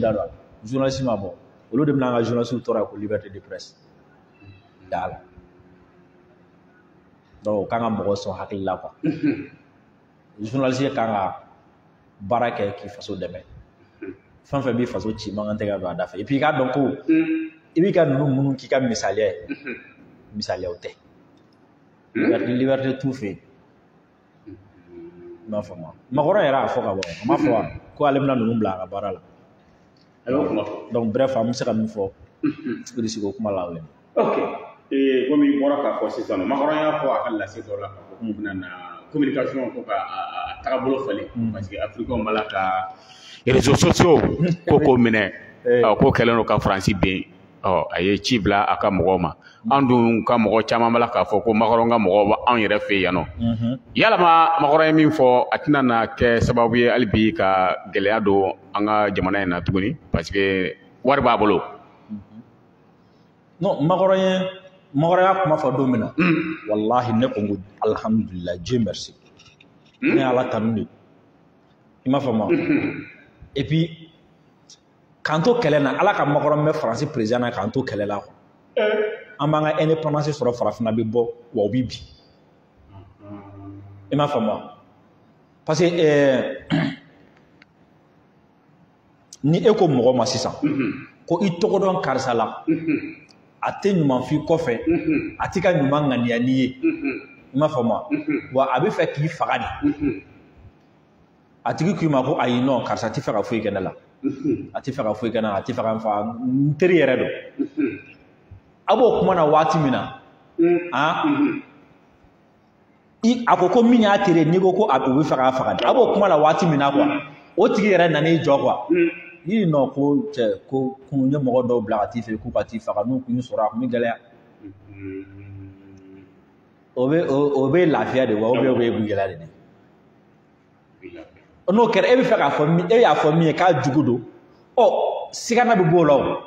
da don a la journaliste m'a bɔ olu de bɛna an ka journaliste tɔɔrɔ ko liberté de presse da la donc o kan ka mɔgɔ sɔn hakili la quoi journaliste kan ka baara kɛ k'i faso dɛmɛ fɛn fɛn b'i faso ci man kan tɛ ka don a da fɛ et puis i k'a dɔn ko i b'i ka ninnu minnu k'i ka misaliya ye misaliyaw tɛ liberté t'u fɛ yen i m'a faamu Macron yɛrɛ y'a fɔ ka bɔ a m'a fɔ wa ko ale bɛna ninnu bila a ka baara la donc bref an bɛ se ka min fɔ Russie ko kuma la o ye ok komi i bɔra k'a fɔ sisan Macron y'a fɔ a ka lase dɔ la k'a fɔ k'u bɛna na communication ko ka a tagabolo falen parce que Africains b'a la ka réseaux sociaux ko minɛ ko kɛlen don ka Faransi ben a ye ci bila a ka mɔgɔw ma an dun ka mɔgɔ caman b'a k'a fɔ ko Macron ka mɔgɔw b'anw yɛrɛ fɛ yan nɔ yalama Macron ye min fɔ a tɛna na kɛ sababu ye hali bi ka gɛlɛya don an ka jamana in na tuguni parce que wari b'a bolo non Macron y'a kuma fɔ don min na wallahi ne ko alhamdulillah Dieu merci ne Ala tanu de I m'a faamu et puis k'an to kɛlɛ na Ala ka makɔrɔ mɛn Faransi président na k'an to kɛlɛ la quoi an b'an ka indépendance sɔrɔ farafinna bɛ bɔ wa o bi bi i m'a faamu parce que ni e ko mɔgɔ ma sisan ko i tɔgɔ dɔn karisa la a tɛ ɲuman f'i kɔfɛ a tɛ ka ɲuman ŋaniya n'i ye i m'a faamu wa a bɛ fɛ k'i faga de a tigi k'i ma ko ayi non karisa tɛ fɛ ka foyi kɛ ne la a tɛ fɛ ka foyi kɛ ne la a tɛ fɛ ka n faga n teri yɛrɛ don a b'o kuma na waati min na a ko min y'a teri n'i ko a bɛ fɛ k'a faga a b'o kuma na waati min na quoi o tigi yɛrɛ nan'i jɔ quoi i nɔ ko cɛ ko kun ye mɔgɔ dɔw bila ka t'i fɛ k'u ka t'i faga n'u kun y'i sɔrɔ a kun bɛ gɛlɛya o bɛ lafiya de wa o bɛ gɛlɛya de n'o kɛra e bɛ fɛ k'a fɔ e y'a fɔ min ye k'a jugu don sigana bɛ b'o la o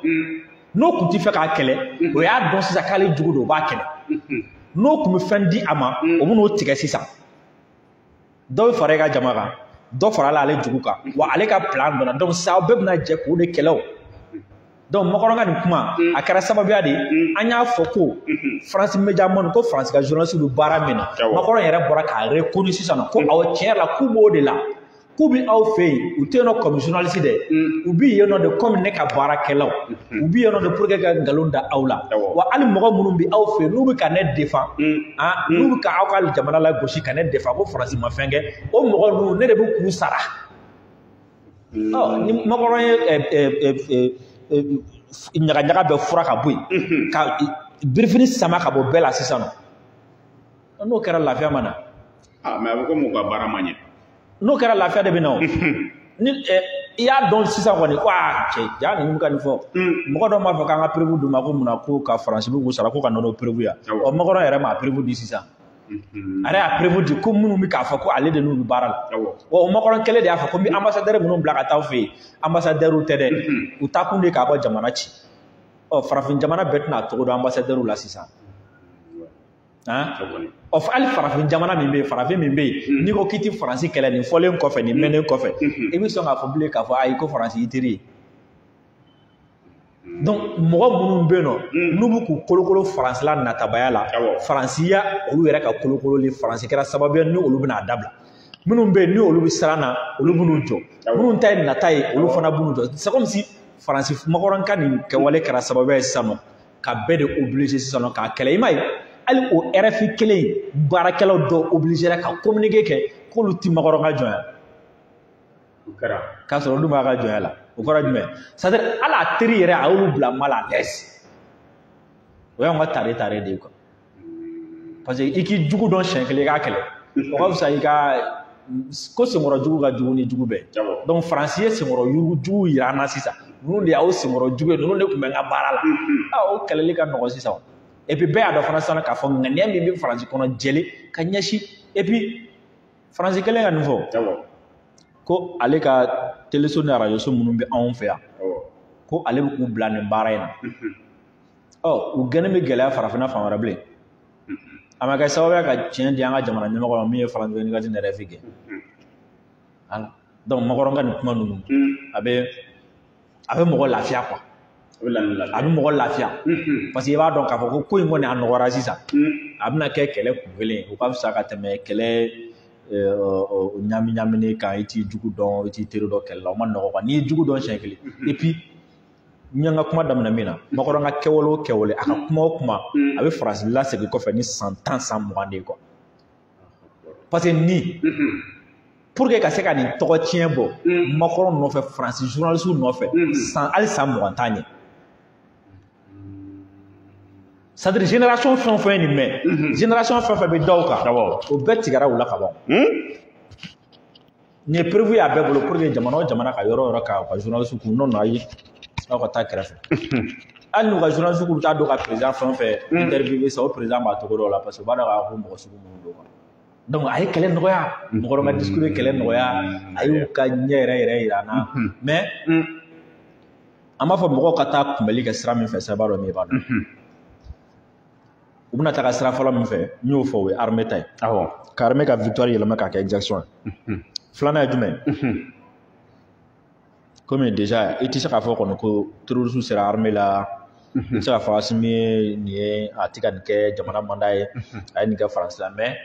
n'o kun t'i fɛ k'a kɛlɛ o y'a dɔn sisan k'ale jugu don o b'a kɛlɛ n'o kun bɛ fɛn di a ma o bɛn'o tigɛ sisan dɔ bɛ fara e ka jama kan dɔ farala ale jugu kan wa ale ka plan dɔnna donc sisan aw bɛɛ bɛna jɛ k'o de kɛlɛ o donc Makɔrɔn ka nin kuma a kɛra sababuya de an y'a fɔ ko France Media Monde ko France ka journaliste bɛ baara min na Makɔrɔn yɛrɛ bɔra k'a reconnu sisan ko awɔ tiɲɛ yɛrɛ la k'u b'o de la k'u bɛ aw fɛ yen u tɛ yen nɔ comme journaliste dɛ u bɛ yen nɔ de comme ne ka baarakɛlaw u bɛ yen nɔ de pour que ka nkalon da aw la wa hali mɔgɔ minnu bɛ aw fɛ yen n'u bɛ ka ne défend n'u bɛ ka aw ka jamana la gosi ka ne défend ko France ma fɛn kɛ o mɔgɔ ninnu ne de bɛ k'u sara ni Makɔrɔn ye ɲagaɲaga bɛɛ fura ka bɔ yen ka birifini sama ka bɔ bɛɛ la sisan nɔ n'o kɛra lafiya ma na mais a bɛ komi u ka baara ma ɲɛ n'o kɛra lafiya de bɛ na o ni i y'a dɔn sisan kɔni ko cɛ ja ninnu ka nin fɔ mɔgɔ dɔw b'a fɔ k'an ka prévu d'u ma ko munna ko ka Faransi bɛ k'u sara ko ka nɔnɔ prévu yan Makɔrɔn yɛrɛ ma prévu di sisan a yɛrɛ y'a prévu di ko minnu bɛ k'a fɔ ko ale de n'u bɛ baara la wa o Makɔrɔn kɛlen de y'a fɔ ko n bɛ ambassadeur minnu bila ka taa aw fɛ yen ambassadeur tɛ dɛ u taa kun de k'a bɔ jamana ci farafin jamana bɛɛ tɛna tɔgɔ dɔn ambassadeur la sisan hali farafin jamana min bɛ yen farafin min bɛ yen n'i ko k'i tɛ Faransi kɛlɛ nin fɔlen kɔfɛ nin mɛnnen kɔfɛ i bɛ sɔn k'a fɔ bilen k'a fɔ ayi ko Faransi y'i teri ye donc mɔgɔ minnu bɛ yen nɔ n'u bɛ k'u kolokolo Faransila natabaya la Faransiya olu yɛrɛ ka kolokololi Faransi kɛra sababu ye ni olu bɛna dabila minnu bɛ yen ni olu bɛ siran na olu b'u jɔ minnu ta ye nata ye olu fana b'u jɔ c'est comme si Faransi Makɔrɔn ka nin kɛwale kɛra sababu ye sisan nɔ ka bɛɛ de obligé sisan nɔ k'a kɛlɛ i m'a ye hali o RFI kelen baarakɛlaw dɔw obligé ka communiquer kɛ k'olu ti Makɔrɔn ka jɔnya k'a sɔrɔ olu b'a ka jɔnya la o kɔrɔ jumɛn c'est-à-dire hali a teri yɛrɛ a y'olu bila mal à l'aise o y'anw ka tare de ye quoi parce que i k'i jugu dɔn siɲɛ kelen i k'a kɛlɛ o ka fisa i ka ko senkɔrɔ jugu ka jugu ni jugu bɛɛ donc Faransi ye senkɔrɔ jugu yira an na sisan ninnu de y'aw senkɔrɔ jugu ye ninnu de tun bɛ n ka baara la o kɛlɛli ka nɔgɔn sisan et puis bɛɛ y'a dɔn fana sisan k'a fɔ ŋaniya min bɛ Faransi kɔnɔ jɛlen ka ɲɛsin et puis Faransi kɛlen ka nin fɔ ko ale ka téléso ni arajoso minnu bɛ anw fɛ yan ko ale bɛ k'u bila nin baara in na u gɛnni bɛ gɛlɛya farafinna fan wɛrɛ bilen a ma kɛ sababu ye ka tiɲɛ di an ka jamana ɲɛmɔgɔ ma min ye France 24 ni RFI kɛ donc Makɔrɔn ka nin kuma ninnu a bɛ mɔgɔ lafiya quoi a bɛ mɔgɔ lafiya parce que i b'a dɔn k'a fɔ ko in kɔni a nɔgɔra sisan a bɛna kɛ kɛlɛ kun kelen o ka fisa ka tɛmɛ kɛlɛ ɲami kan i t'i jugu dɔn i t'i teri dɔn kɛlɛ la o ma nɔgɔ quoi n'i ye jugu dɔn siɲɛ kelen et puis n ye n ka kuma daminɛ min na Makɔrɔn ka kɛwale o kɛwale a ka kuma o kuma a bɛ Faransi lasegin kɔfɛ ni san 10 san 20 de ye quoi parce que ni pour que ka se ka nin tɔgɔ tiɲɛ bɔ Makɔrɔn nɔfɛ Faransi journaliste nɔfɛ hali san 20 t'a ɲɛ c'est-à-dire génération fɛn o fɛn ye nin mɛn génération fɛn o fɛn bɛ da o kan o bɛɛ tigɛra u la ka ban nin ye prévu ye a bɛɛ bolo pour que jamana o jamana ka yɔrɔ o yɔrɔ ka journaliste kun n'o ayi aw ka taa kɛrɛfɛ hali n'u ka journaliste bɛ taa don ka président fɛn o fɛn interviewé sa o président b'a tɔgɔ dɔn o la parce que u b'a dɔn k'a fɔ mɔgɔ sugu minnu don donc a ye kɛlɛ nɔgɔya Makɔrɔn ka discours ye kɛlɛ nɔgɔya a y'u ka ɲɛ yɛrɛ yira an na mais an b'a fɔ mɔgɔw ka taa kunbɛli kɛ sira min fɛ sa i b'a dɔn min b'a dɔn u bɛna taga sira fɔlɔ min fɛ n y'o fɔ o ye armée ta ye ka armée ka victoire yɛlɛma k'a kɛ exaction ye filanan ye jumɛn komi déjà i tɛ se k'a fɔ kɔni ko terrorisme sera armée la i tɛ se k'a fɔ Asimi ye nin ye a tɛ ka nin kɛ jamana manda ye a ye nin kɛ Faransi la mais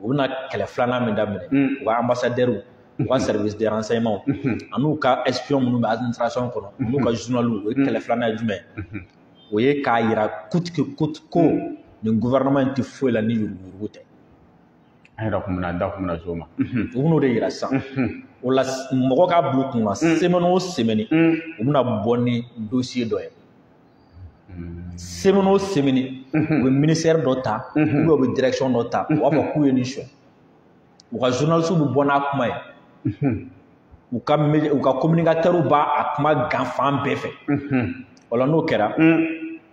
u bɛna kɛlɛ filanan min daminɛ u ka ambassadeurs u ka service de renseignement an'u ka espion minnu bɛ administration kɔnɔ an'u ka journalistes o ye kɛlɛ filanan ye jumɛn o ye k'a yira coûte que coûte ko nin gouvernement in tɛ foyi la ni yuruguyurugu tɛ. an yɛrɛ kun bɛna da kun bɛna s'o ma. u bɛn'o de yira sisan o la mɔgɔ ka bila u kun na semaine o semaine u bɛna bɔ ni dossier dɔ ye semaine o semaine u bɛ ministère dɔ ta ou bien u bɛ direction dɔ ta u b'a fɔ k'u ye nin suɲɛ u ka journalistes bɛ bɔ n'a kuma ye u ka communicateurs b'a kuma gan fan bɛɛ fɛ o la n'o kɛra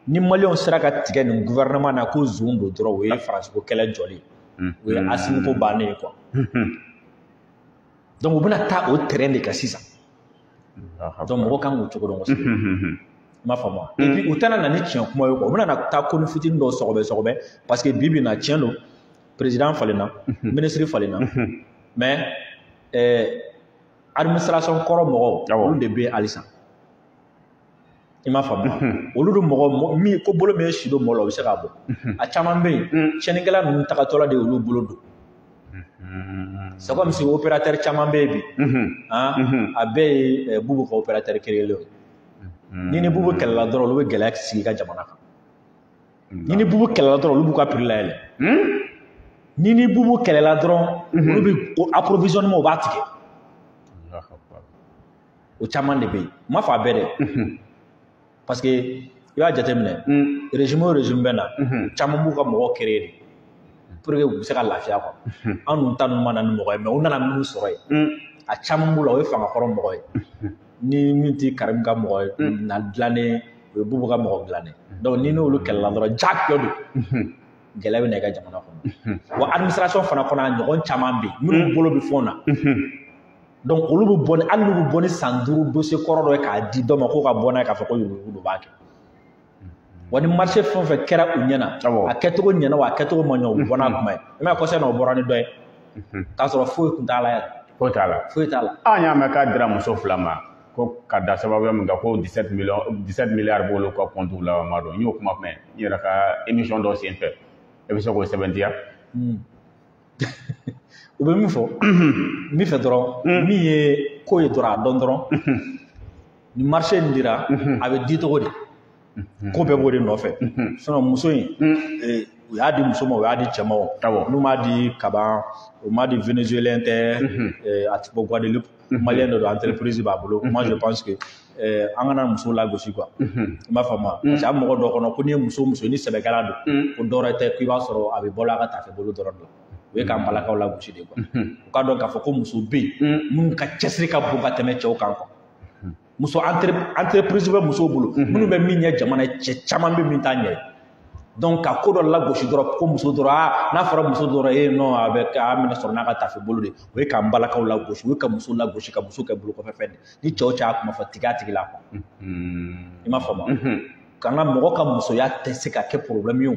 ni maliyɛnw sera ka tigɛ nin gouvernement na ko zon don dɔrɔn o ye Faransiko kɛlɛ jɔlen o ye Asimi ko bannen ye quoi donc u bɛna taa o terrain de kan sisan donc mɔgɔ kan k'o cogo dɔn kosɛbɛ i m'a faamu wa et puis u tɛna na ni tiɲɛ kuma ye quoi u bɛna taa ko ni fitinin dɔw sɔgɔbɛ parce que bi bi in na tiɲɛ don président falenna ministre falenna mais administration kɔrɔ mɔgɔw olu de bɛ yen halisa i m'a faamu wa olu de mɔgɔ min ko bolo min ye si don mɔgɔ la o bɛ se k'a bɔ a caman bɛ yen tiɲɛnikɛla ninnu tagatɔla de olu bolo don c'est comme si opérateur caman bɛ yen bi a bɛɛ ye Bubu ka opérateur kelen ye ni ni Bubu kɛlɛla dɔrɔn olu bɛ gɛlɛya sigi i ka jamana kan ni ni Bubu kɛlɛla dɔrɔn olu b'u ka prix layɛlɛ ni ni Bubu kɛlɛla dɔrɔn olu bɛ approvisionnement u b'a tigɛ o caman de bɛ yen n m'a fɔ a bɛɛ dɛ parce que i b'a jateminɛ régime o régime bɛ na caman b'u ka mɔgɔw créer de pour que u bɛ se ka lafiya quoi an dun ta ninnu ma na ni mɔgɔ ye mais u nana minnu sɔrɔ yen a caman b'u la o ye fangakɔrɔ mɔgɔ ye ni min tɛ Karim ka mɔgɔ ye na dilannen o ye Bubu ka mɔgɔ dilannen donc ni n'olu kɛlɛla dɔrɔn jagoya don gɛlɛya bɛ na i ka jamana kɔnɔ wa administration fana kɔnɔ a ɲɔgɔn caman bɛ yen minnu bolo bɛ fɛnw na donc olu bɛ bɔ ni hali n'u bɛ bɔ ni san 5 dossier kɔrɔ dɔ ye k'a di dɔ ma ko ka bɔ n'a ye k'a fɔ ko yurugu b'a kɛ wa ni marché fɛn o fɛn kɛra u ɲɛna a kɛcogo ɲɛna wa a kɛcogo ma ɲɛ u bɛ bɔ n'a kuma ye i m'a ye kɔsɛbɛ na o bɔra ni dɔ ye k'a sɔrɔ foyi tun t'a la yɛrɛ foyi t'a la foyi t'a la an y'a mɛn k'a dira muso 2 ma ko ka da sababu min kan ko 17 milliards b'olu ka compte la ma dɔn n y'o kuma mɛn n yɛrɛ ka émission dɔ senfɛ e bɛ se k'o sɛbɛntiya u bɛ min fɔ min fɛ dɔrɔn min ye ko ye dɔrɔn a dɔn dɔrɔn ni marché in dira a bɛ di cogo di ko bɛɛ b'o de nɔfɛ sinon muso in u y'a di muso ma u y'a di cɛ ma o n'u m'a di kaban u m'a di vénézuélien tɛ a tɛ bɔ Guadeloupe malien de don entreprise b'a bolo moi je pense que an kana muso lagosi quoi i m'a faamu wa parce que a mɔgɔ dɔ kɔnɔ ko n'i ye muso ni sɛbɛkɛla don ko dɔwɛrɛ tɛ k'i b'a sɔrɔ a bɛ bɔ a ka tafe bolo dɔrɔn de o ye k'an balakaw lagosi de quoi u k'a dɔn k'a fɔ ko muso bɛ yen minnu ka cɛsiri ka bon ka tɛmɛ cɛw kan quoi muso entreprise bɛ musow bolo minnu bɛ min ɲɛ jamana cɛ caman bɛ min t'a ɲɛ donc ka ko dɔ lagosi dɔrɔn ko muso dɔrɔn n'a fɔra muso dɔrɔn non a bɛ a minɛ sɔrɔ n'a ka tafe bolo de o ye k'an balakaw lagosi o ye ka muso lagosi ka muso kɛ bolokɔfɛfɛn de ni cɛw cɛ y'a kuma fɔ tigi a tigi la quoi i m'a faamu kana mɔgɔ ka musoya tɛ se ka kɛ problème ye o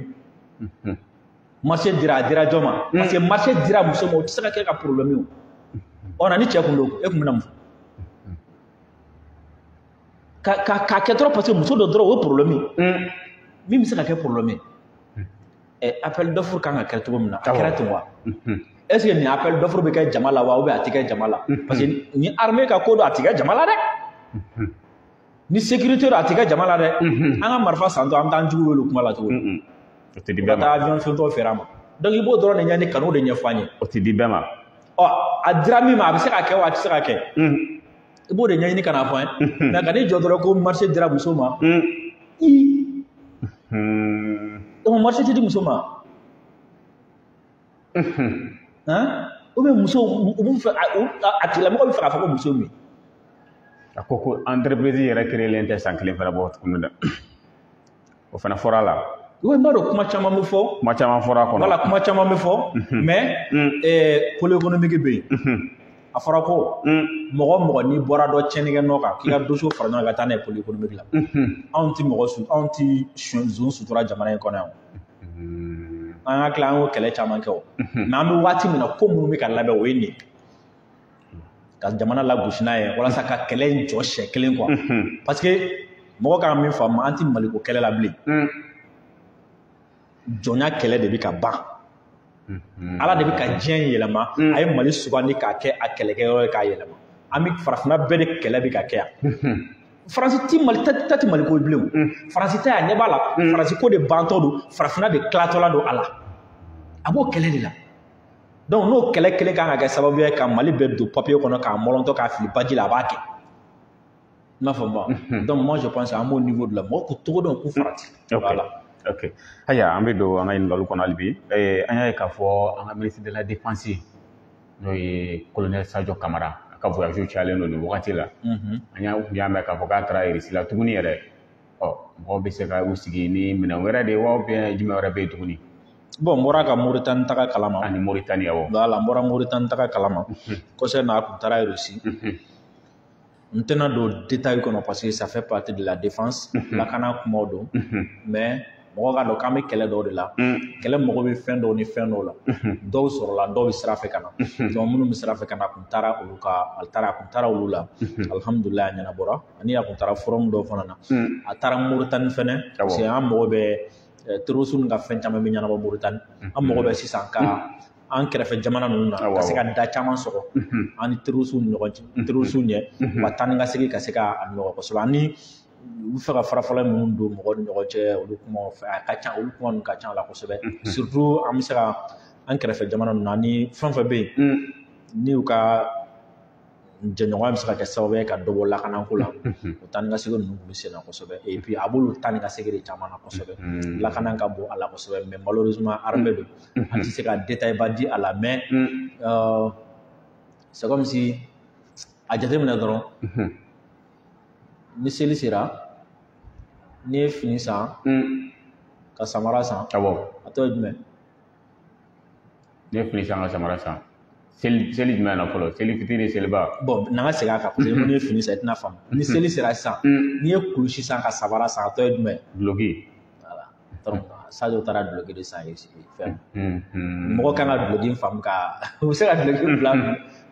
marché dira a dira jɔn ma parce que marché dira muso ma o tɛ se ka kɛ ka problème ye o ɔ na ni cɛ kun don e kun bɛna mun fɔ k'a kɛ dɔrɔn parce que muso dɔ dɔrɔn o ye problème ye min bɛ se ka kɛ problème ye appel d'offre kan ka kɛ cogo min na a kɛra ten wa est ce que nin appel d'offre bɛ kɛ jama la wa ou bien a tɛ kɛ jama la parce que ni armée ka ko don a tɛ kɛ jama la dɛ ni sécurité don a tɛ kɛ jama la dɛ an ka marifa santɔ an bɛ taa an jugu wele kuma la cogo di o tɛ di ka bɛɛ ma taa avion fɛntɔ feere a ma donc i b'o dɔrɔn de ɲɛni ka n'o de ɲɛfɔ an ye o tɛ di bɛɛ ma ɔ a dira min ma a bɛ se ka kɛ wa a tɛ se ka kɛ i b'o de ɲɛɲini ka na fɔ an ye mais ka n'i jɔ dɔrɔn ko marché dira muso ma donc marché tɛ di muso ma ou bien muso u b'u fɛ a tigilamɔgɔ bɛ fɛ k'a fɔ ko muso min a ko ko entreprise yɛrɛ créelen tɛ san 1 fana bɔ tuguni dɛ o fana fɔra a la oui n b'a dɔn kuma caman bɛ fɔ kuma caman fɔra a kɔnɔ voilà kuma caman bɛ fɔ mais pôle économique bɛ yen a fɔra ko mɔgɔ o mɔgɔ n'i bɔra dɔ tiɲɛnikɛ nɔ kan k'i ka dossier fara ɲɔgɔn kan ka taa n'a ye pôle économique la anw tɛ zon sutura jamana in kɔnɔ yan an ka tila an y'o kɛlɛ caman kɛ o mais an bɛ waati min na ko minnu bɛ ka labɛn o ye nin ka jamana la gosi n'a ye walasa ka kɛlɛ in jɔ siɲɛ kelen quoi parce que mɔgɔ kan min faamu an tɛ Maliko kɛlɛ la bilen jɔnya kɛlɛ de bɛ ka ban Ala de bɛ ka diɲɛ in yɛlɛma a ye Mali sugandi k'a kɛ a kɛlɛkɛyɔrɔ ye k'a yɛlɛma an bɛ farafinna bɛɛ de kɛlɛ bɛ ka kɛ yan Faransi ti Maliko bilen Faransi ta ya ɲɛ b'a la Faransi ko de bantɔ don farafinna de tilatɔla don a la a b'o kɛlɛ de la donc n'o kɛlɛ kelen kan ka kɛ sababu ye ka Mali bɛɛ don papier kɔnɔ k'a mɔlɔntɔ k'a fili baji la a b'a kɛ i m'a faamu donc moi je pense à mon niveau de la mɔgɔ k'u togo dɔn k'u farati voilà ok haya an bɛ don an ka ɲininkaliw kɔnɔ hali bi an y'a ye k'a fɔ an ka ministre de la défense n'o ye colonel Sadio Camara a ka voyage cayalen don nin wagati la an y'a mɛn k'a fɔ k'a taara RIS la tuguni yɛrɛ mɔgɔw bɛ se ka u sigi ni minɛn wɛrɛ de ye wa ou bien jumɛn wɛrɛ bɛ yen tuguni bon n bɔra ka Mauritanie taga kalama ani Mauritanie awɔ voilà n bɔra Mauritanie taga kalama concernant a kun taara RIS n tɛna don détail kɔnɔ parce que ça fait partie de la défense lakana kumaw don mais mɔgɔ ka dɔn k'an bɛ kɛlɛ dɔw de la kɛlɛ mɔgɔ bɛ fɛn dɔw ni fɛn dɔw la dɔw sɔrɔla dɔw bɛ sira fɛ ka na donc minnu bɛ sira fɛ ka na a kun taara olu la alhamdulilayi a ɲɛnabɔra ani a kun taara forum dɔw fana na a taara Mauritanie fɛnɛ parce que an mago bɛ terrorisme ka fɛn caman bɛ ɲɛnabɔ Mauritanie an mago bɛ sisan ka an kɛrɛfɛ jamana ninnu na ka se ka da caman sɔrɔ an ni terrorisme ɲɛ wa taa ni ka segin ka se ka ɲɔgɔn kosɛbɛ ani u fɛ ka farafara minnu don mɔgɔw ni ɲɔgɔn cɛ olu kuma fɛ a ka ca olu kuma ninnu ka ca la kosɛbɛ surtout an bɛ se ka an kɛrɛfɛ jamana ninnu na ni fɛn fɛn bɛ yen ni u ka jɛɲɔgɔnya bɛ se ka kɛ sababu ye ka dɔ bɔ lakanako la o taa ni ka segin ninnu tun bɛ sen na kosɛbɛ et puis a b'olu taa ni ka segin de caman na kosɛbɛ lakana ka bon a la kosɛbɛ mais malheureusement armée don an tɛ se ka détail ba di a la mais c'est comme si a jateminɛ dɔrɔn ni seli sera n'i ye fini san ka samara san a tɔ ye jumɛn n'i ye fini san ka samara san seli jumɛn na fɔlɔ seli fitiri seliba bon n'an ka segin a kan parce que n'i ye fini san i tɛna faamu ni seli sera sisan n'i ye kulusi san ka samara san a tɔ ye jumɛn duloki voilà donc Sadio taara duloki de san fɛn mɔgɔ kan ka duloki faamu ka u bɛ se ka duloki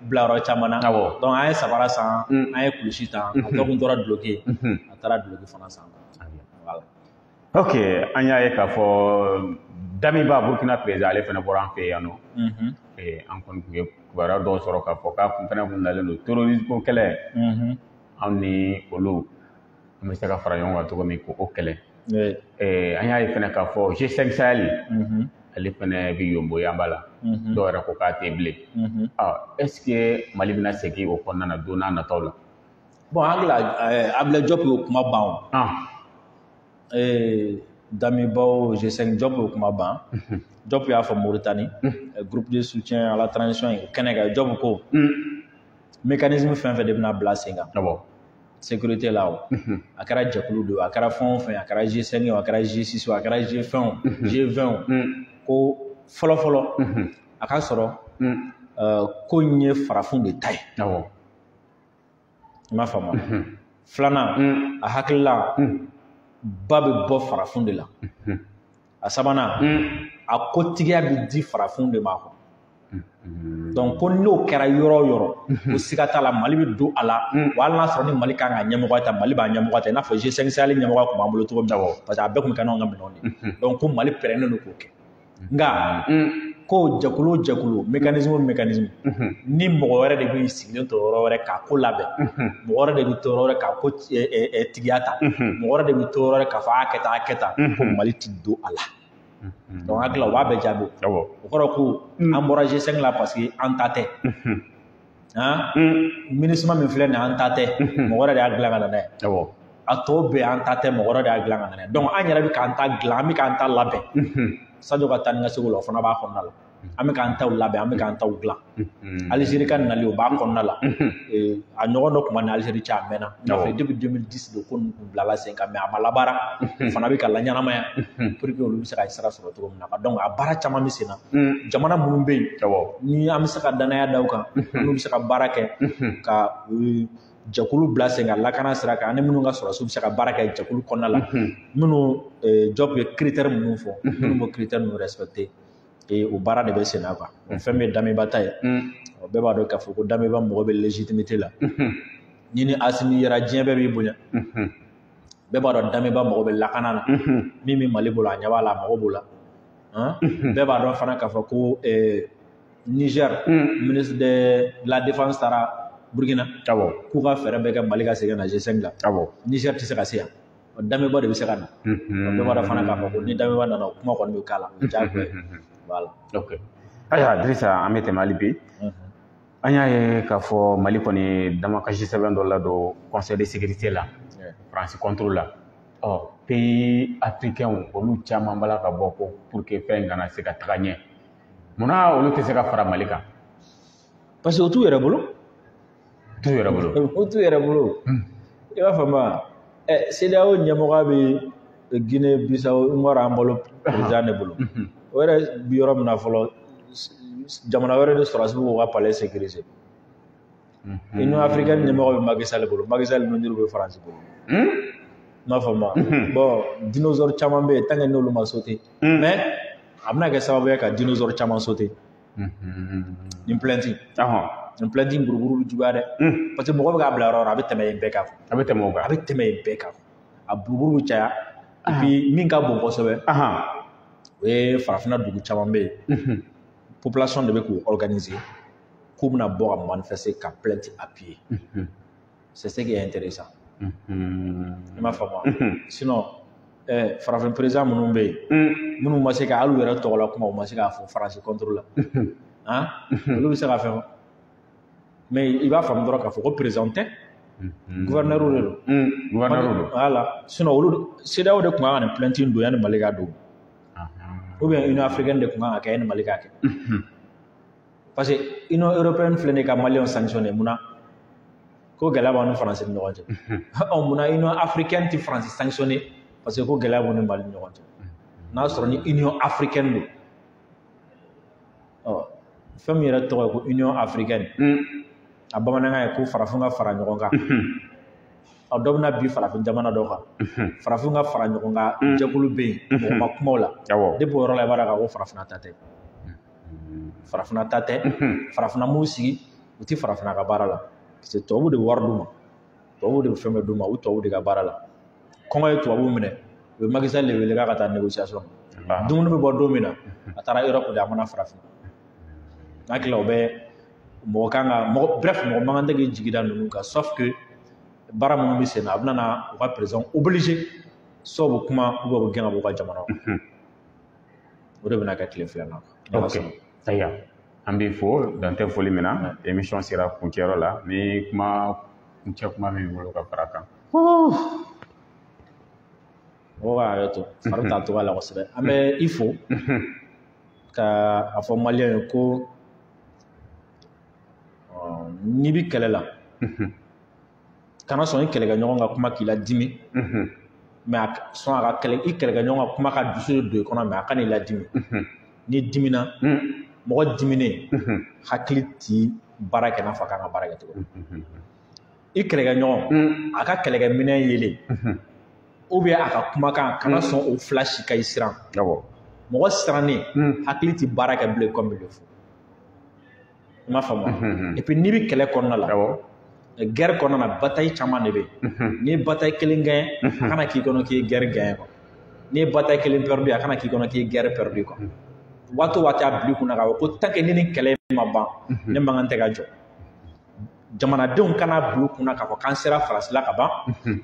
bila yɔrɔ caman na donc an ye samara san an ye kulusi tan a tɔ kun tora duloki a taara duloki fana san voilà ok an y'a ye k'a fɔ Damiba Burkina président ale fana bɔra an fɛ yan nɔ an kɔni tun ye kibaruya dɔw sɔrɔ k'a fɔ k'a kun fana kun dalen don terrorisme kɛlɛ anw ni olu an bɛ se ka fara ɲɔgɔn kan cogo min ko o kɛlɛ an y'a ye fana k'a fɔ G5 Sahel ale fana bɛ yonbo yan b'a la dɔw yɛrɛ ko k'a tɛ bilen est-ce que Mali bɛna segin o kɔnɔna na don n'a nataw la bon Abdoulaye Diop y'o kuma ban Damiba G5 Diop y'o kuma ban Diop y'a fɔ Mauritanie groupe de soutien à la transition o kɛnɛ kan Diop ko mécanisme fɛn fɛn de bɛna bila sen kan sécurité la o a kɛra jɛkulu don a kɛra fɛn o fɛn a kɛra G5 o a kɛra G6 o a kɛra G20 o G20 ko fɔlɔ a ka sɔrɔ ko in ye farafin de ta ye i m'a faamu filanan a hakilila ba bɛ bɔ farafin de la a sabanan a kotigiya bɛ di farafin de ma donc ko n'o kɛra yɔrɔ o yɔrɔ ko siga t'a la Mali bɛ don a la wa hali n'a sɔrɔ ni Mali kan ka ɲɛmɔgɔ ta Mali b'a ɲɛmɔgɔ ta i n'a fɔ G5 Sahel ɲɛmɔgɔ tun b'an bolo cogo min na parce que a bɛɛ tun bɛ kɛ n'anw ka minɛnw de donc ko Mali pɛrɛnnen don k'o kɛ nka ko jɛkulu o jɛkulu mécanisme ni mɔgɔ wɛrɛ de bɛ sigilen to yɔrɔ wɛrɛ k'a ko labɛn mɔgɔ wɛrɛ de bɛ to yɔrɔ wɛrɛ k'a ko tigiya ta mɔgɔ wɛrɛ de bɛ to yɔrɔ wɛrɛ k'a fɔ a kɛ tan ko Mali tɛ don a la donc hakili la o b'a bɛɛ jaabi o kɔrɔ ko an bɔra G5 la parce que an ta tɛ MINUSMA min filɛ nin ye an ta tɛ mɔgɔ wɛrɛ de y'a dilan ka na n'a ye a tɔ bɛɛ an ta tɛ mɔgɔ wɛrɛ de y'a dilan ka na n'a ye donc an yɛrɛ bɛ k'an ta dilan an bɛ k'an ta labɛn Sadio ka taa ni ka segin la o fana b'a kɔnɔna la an bɛ k'an taw labɛn an bɛ k'an taw dilan Algérie ka nali o b'a kɔnɔna la a ɲɔgɔn dɔ tun b'a ni Algérie cɛ a mɛnna n'a fɔ depuis 2010 de ko ninnu tun bilala sen kan mais a ma labaara o fana bɛ ka laɲɛnamaya pour que olu bɛ se ka sira sɔrɔ cogo min na donc a baara caman bɛ sen na jamana minnu bɛ yen ni an bɛ se ka danaya da u kan n'u bɛ se ka baara kɛ ka jɛkulu bila sen kan lakana sira kan ani minnu ka sɔrɔsiw bɛ se ka baara kɛ jɛkulu kɔnɔna la minnu Diop ye critère minnu fɔ minnu b'o critère ninnu respecté et au bara de bɛ sen na quoi fɛn min ye danbeba ta ye bɛɛ b'a dɔn k'a fɔ ko danbeba mɔgɔ bɛ légitimité la ni Asimi yɛrɛ diɲɛ bɛɛ b'i bonya bɛɛ b'a dɔn danbeba mɔgɔ bɛ lakana na min bɛ Mali bolo a ɲɛ b'a la a mago b'o la bɛɛ b'a dɔn fana k'a fɔ ko Niger ministre de la défense taara Burkina k'u ka fɛɛrɛ bɛɛ kɛ Mali ka segin na G5 la Niger tɛ se ka se yan danbeba de bɛ se ka na bɛɛ b'a dɔn fana k'a fɔ ko ni danbeba nana kuma kɔni bɛ k'a la diyagoya voilà ok ayiwa Dirisa an bɛ tɛmɛ hali bi an y'a ye k'a fɔ Mali kɔni damakasi sɛbɛn dɔ ladon conseil de sécurité la France contrôle la pays africains olu caman bala ka bɔ ko pour que fɛn in kana se ka taga ɲɛ munna olu tɛ se ka fara Mali kan parce que o t'u yɛrɛ bolo t'u yɛrɛ bolo o t'u yɛrɛ bolo i b'a faamu CEDEAO ɲɛmɔgɔ bɛ Guinée Bissau Umaru an bolo président de bolo o yɛrɛ bi yɔrɔ min na fɔlɔ jamana wɛrɛ de sɔrɔsi b'u ka palais sécurisé Union africaine ɲɛmɔgɔ bɛ Macky Sall bolo Macky Sall n'olu bɛ France bolo n'a faamu bon dinosaure caman bɛ yen tant que n'olu ma sauté mais a bɛna kɛ sababu ye ka dinosaure caman sauté nin plainte nin plainte buruburu bɛ juguya dɛ parce que mɔgɔ bɛ k'a bila yɔrɔ yɔrɔ a bɛ tɛmɛ yen bɛɛ kan a bɛ tɛmɛ o kan a bɛ tɛmɛ yen bɛɛ kan a buruburu bɛ caya et puis min ka bon kosɛbɛ o ye farafinna dugu caman bɛ yen population de bɛ k'u organiser k'u bɛna bɔ ka manifester ka plainte appuyer c'est ce qui est intéressant i m'a faamu sinon farafin président minnu bɛ yen minnu ma se ka hali u yɛrɛ tɔgɔ la kuma u ma se k'a fɔ France contre la olu bɛ se ka fɛn mais i b'a faamu dɔrɔn k'a fɔ ko président tɛ gouverneur de don voilà sinon olu CEDEAO de tun kan ka nin plainte in don yanni Mali ka don ou bien Union africaine de tun kan ka kɛ yanni Mali ka kɛ parce que Union européenne filɛ nin ye ka Maliyɛnw sanctionné munna ko gɛlɛya b'an ni France ni ɲɔgɔn cɛ munna Union africaine tɛ France sanctionné parce que ko gɛlɛya b'u ni Mali ni ɲɔgɔn cɛ n'a sɔrɔ ni Union africaine don fɛn min yɛrɛ tɔgɔ ye ko Union africaine a bamanankan ye ko farafin ka fara ɲɔgɔn kan dɔ bɛna bi farafin jamana dɔ kan farafin ka fara ɲɔgɔn kan jɛkulu bɛ yen mɔgɔ ma kuma o la depuis o yɔrɔ la i b'a dɔn k'a fɔ farafinna ta tɛ farafinna ta tɛ farafinna m'u sigi u tɛ farafinna ka baara la parce que tubabu de bɛ wari d'u ma tubabu de bɛ fɛn bɛɛ d'u ma u tubabu de ka baara la kɔngɔ ye tubabu minɛ u bɛ Macky Sall de wele k'a ka taa négociation dumuni bɛ bɔ don min na a taara Europe de a mana farafin n'a tila o bɛ mɔgɔ kan ka mɔgɔ bref mɔgɔ man kan tɛ k'i jigi da ninnu kan sauf que baara minnu bɛ sen na a bɛ na u ka président obligé soit u bɛ kuma ou bien u bɛ gɛn ka bɔ u ka jamana kɔnɔ o de bɛna kɛ tile filanan ok ayiwa an b'i fo dan tɛ foli min na émission sera kuncɛyɔrɔ la ni kuma kuncɛ kuma min b'i bolo ka fara a kan mɔgɔ ka hakɛ to fari t'a togoya la kosɛbɛ an bɛ i fo ka a fɔ maliyɛn ye ko n'i bɛ kɛlɛ la kana sɔn i kɛlɛkɛɲɔgɔn ka kuma k'i la dimi mais a sɔn a ka i kɛlɛkɛɲɔgɔn ka kuma ka dusu de don i kɔnɔ mais a kana i la dimi n'i dimina mɔgɔ diminen hakili ti baara kɛ n'a fɔ a kan ka baara kɛ cogo i kɛlɛkɛɲɔgɔn a ka kɛlɛkɛminɛn yelen ou bien a ka kumakan kana sɔn o fila si ka i siran mɔgɔ sirannen hakili ti baara kɛ bilen comme il le faut i m'a faamu et puis n'i bɛ kɛlɛ kɔnɔna la guerre kɔnɔna na bataille caman de bɛ yen n'i ye bataille kelen gagné a kana k'i kɔnɔ k'i ye guerre gagné quoi n'i ye bataille kelen perdu a kana k'i kɔnɔ k'i ye guerre perdu quoi waati o waati a bila i kunna k'a fɔ ko tant que ni nin kɛlɛ ma ban ne man kan tɛ ka jɔ jamanadenw kana bila u kunna k'a fɔ k'an sera Faransi la ka ban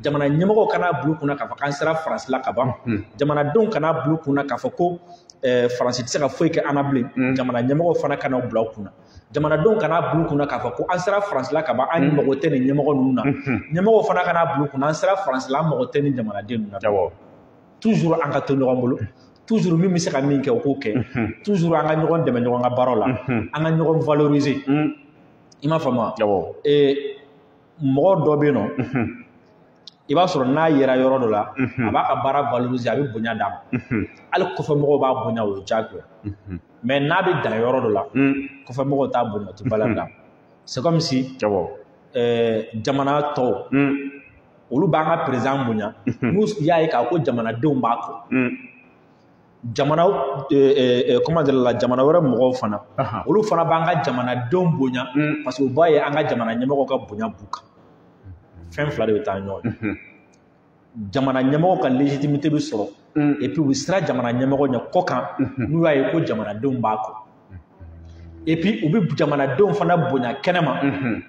jamana ɲɛmɔgɔw kana bila u kunna k'a fɔ k'an sera Faransi la ka ban jamanadenw kana bila u kunna k'a fɔ ko Faransi tɛ se ka foyi kɛ an na bilen jamana ɲɛmɔgɔw fana kana bila u kunna jamanadenw kana bila u kunna k'a fɔ ko an sera Faransi la ka ban an mago tɛ nin ɲɛmɔgɔ ninnu na ɲɛmɔgɔw fana kana bila u kunna an sera Faransi la an mago tɛ nin jamanaden ninnu na toujours an ka to ɲɔgɔn bolo toujours min bɛ se ka min kɛ o k'o kɛ toujours an ka ɲɔgɔn dɛmɛ ɲɔgɔn ka baaraw la an ka ɲɔgɔn valoriser i m'a faamu mɔgɔ dɔ bɛ yen nɔ i b'a sɔrɔ n'a yera yɔrɔ dɔ la a b'a ka baara valoriser a bɛ bonya d'a ma hali kɔfɛ mɔgɔw b'a bonya o ye diyagoya mais n'a bɛ dan yɔrɔ dɔ la kɔfɛ mɔgɔw t'a bonya o tɛ valeur d'a ma c'est comme si jamana tɔw olu b'an ka président bonya n'u y'a ye k'a ko jamanadenw b'a kɔ jamana comment dire la jamana wɛrɛ mɔgɔw fana olu fana b'an ka jamanadenw bonya parce que u b'a ye an ka jamana ɲɛmɔgɔ ka bonya b'u kan fɛn fila de bɛ taa ɲɔgɔn ye jamana ɲɛmɔgɔ ka légitimité bɛ sɔrɔ et puis u bɛ siran jamana ɲɛmɔgɔ ɲɛ kɔ kan n'u y'a ye ko jamanadenw b'a kɔ et puis u bɛ jamanadenw fana bonya kɛnɛma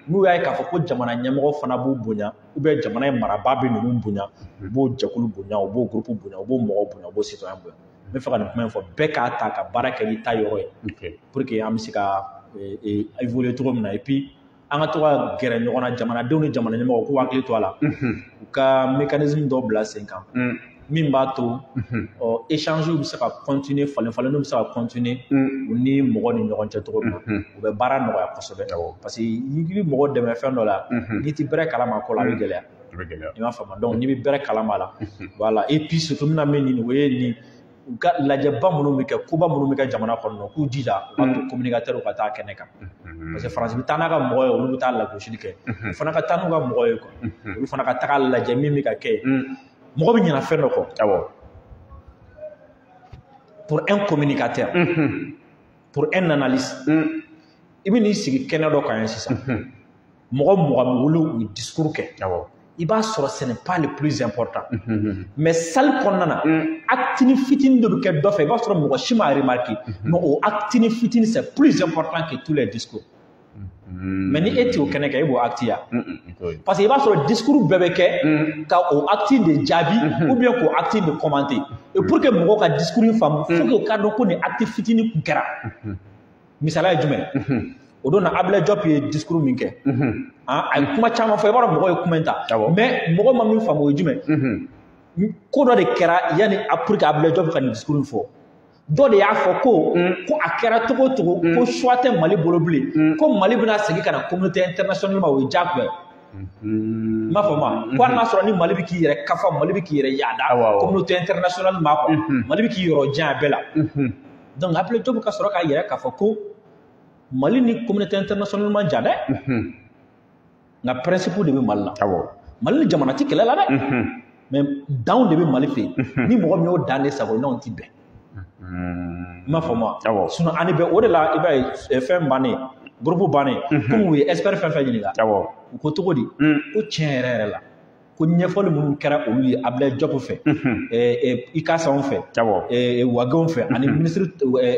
n'u y'a ye k'a fɔ ko jamana ɲɛmɔgɔ fana b'u bonya ou bien jamana in marabaa bɛ ninnu bonya u b'o jɛkulu bonya u b'o groupe bonya u b'o mɔgɔw bonya u b'o citoyen bonya n bɛ fɛ ka nin kuma in fɔ bɛɛ k'a ta ka baara kɛ n'i ta yɔrɔ ye pour que an bɛ se ka évoluer cogo min na et puis an ka to ka gɛrɛ ɲɔgɔn na jamanadenw ni jamana ɲɛmɔgɔ k'u hakili to a la u ka mécanisme dɔw bila sen kan min b'a to échange bɛ se ka continuer falen-falenniw bɛ se ka continuer u ni mɔgɔ ni ɲɔgɔn cɛ cogo min na u bɛ baara nɔgɔya kosɛbɛ parce que n'i bɛ mɔgɔ dɛmɛ fɛn dɔ la n'i tɛ bɛrɛ kalama ko la a bɛ gɛlɛya i m'a faamu donc n'i bɛ bɛrɛ kalama la voilà et puis surtout min na min ɲini o ye nin u ka lajɛba minnu bɛ kɛ koba minnu bɛ kɛ jamana kɔnɔ k'u jija u ka to communicateurs ka taa kɛnɛ kan parce que faransi bɛ taa n'a ka mɔgɔ ye olu bɛ taa lagosili kɛ u fana ka taa n'u ka mɔgɔ ye quoi olu fana ka taga lajɛ min bɛ ka kɛ mɔgɔ bɛ ɲinɛ fɛn dɔ kɔ pour un communicateur pour un analyste i bɛ n'i sigi kɛnɛ dɔ kan yan sisan mɔgɔ mɔgɔ bɛ wuli u ye discours kɛ i b'a sɔrɔ ce n'est pas le plus important mais salle kɔnɔna na acte fitinin dɔ bɛ kɛ dɔ fɛ i b'a sɔrɔ mɔgɔ si m'a remarqué mais o acte fitinin c'est plus important que tous les discours mais ni e tɛ o kɛnɛ kɛ e b'o acte ya parce que i b'a sɔrɔ discours bɛɛ bɛ kɛ ka o acte de jaabi ou bien k'o acte de commenter et pour que mɔgɔw ka discours in faamu faut que o ka dɔn ko nin acte fitinin kun kɛra misaliya ye jumɛn o don na Ablaye Diop ye discours min kɛ a ye kuma caman fɔ i b'a dɔn mɔgɔw ye kuma in ta mais mɔgɔ ma min faamu o ye jumɛn ko dɔ de kɛra yanni pour que Ablaye Diop ka nin discours in fɔ dɔ de y'a fɔ ko a kɛra cogo o cogo ko choix tɛ Mali bolo bilen ko Mali bɛna segin ka na communauté internationale ma o ye diyagoya n m'a fɔ ma ko hali n'a sɔrɔ ni Mali bɛ k'i yɛrɛ kafa Mali bɛ k'i yɛrɛ yaada communauté internationale ma quoi Mali bɛ k'i yɔrɔ jan a bɛɛ la donc Ablaye Diop ka sɔrɔ k'a yɛrɛ k'a fɔ ko Mali ni communauté internationale man jan dɛ nka principe de bɛ Mali la Mali ni jamana tɛ kɛlɛ la dɛ mais danw de bɛ Mali fɛ yen ni mɔgɔ min y'o dan de sago n'anw tɛ bɛn n m'a fɔ ma sinon ani bɛ o de la i b'a ye fɛn bannen groupe bannen komi u ye expert fɛn fɛn ɲininka u ko cogo di ko tiɲɛ yɛrɛ yɛrɛ la ko ɲɛfɔli minnu kɛra olu ye Ablaye Diop fɛ Ika Sanw fɛ Wagenw fɛ ani ministre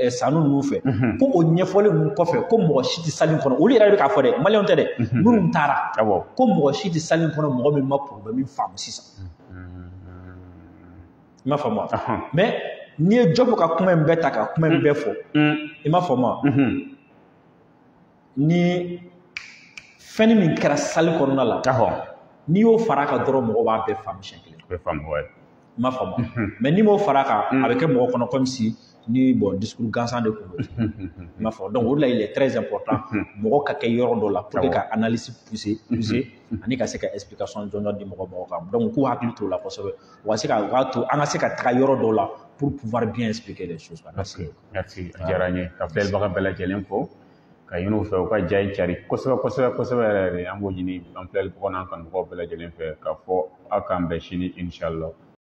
Sanu ninnu fɛ ko o ɲɛfɔli ninnu kɔfɛ ko mɔgɔ si tɛ salle in kɔnɔ olu yɛrɛ bɛ k'a fɔ dɛ maliyɛnw tɛ dɛ minnu taara ko mɔgɔ si tɛ salle in kɔnɔ mɔgɔ min ma problème faamu sisan i m'a faamu mais n'i ye Diop ka kuma in bɛɛ ta ka kuma in bɛɛ fɔ i m'a faamu wa ni fɛn min kɛra salle kɔnɔna la n'i y'o fara a kan dɔrɔn mɔgɔw b'a bɛɛ faamu siɲɛ kelen i m'a faamu mais n'i m'o fara a kan a bɛ kɛ mɔgɔ kɔnɔ comme si ni bon discours gansan de kun don i m'a fɔ donc o de la il est très important mɔgɔ ka kɛ yɔrɔ dɔ la pour que ka analyse pousser ani ka se ka explication jɔnjɔn di mɔgɔw kan donc k'u hakili t'o la kosɛbɛ u ka se ka to an ka se ka taga yɔrɔ dɔw la pour pouvoir bien expliquer les choses. Merci a diyara n ye ka filɛlibaga bɛɛ lajɛlen fo ka ɲini u fɛ u ka ja in cari kosɛbɛ kosɛbɛ kosɛbɛ yɛrɛ de an b'o ɲini an filɛlibagaw n'an kanubagaw bɛɛ lajɛlen fɛ k'a fɔ aw k'an bɛn sini inshallah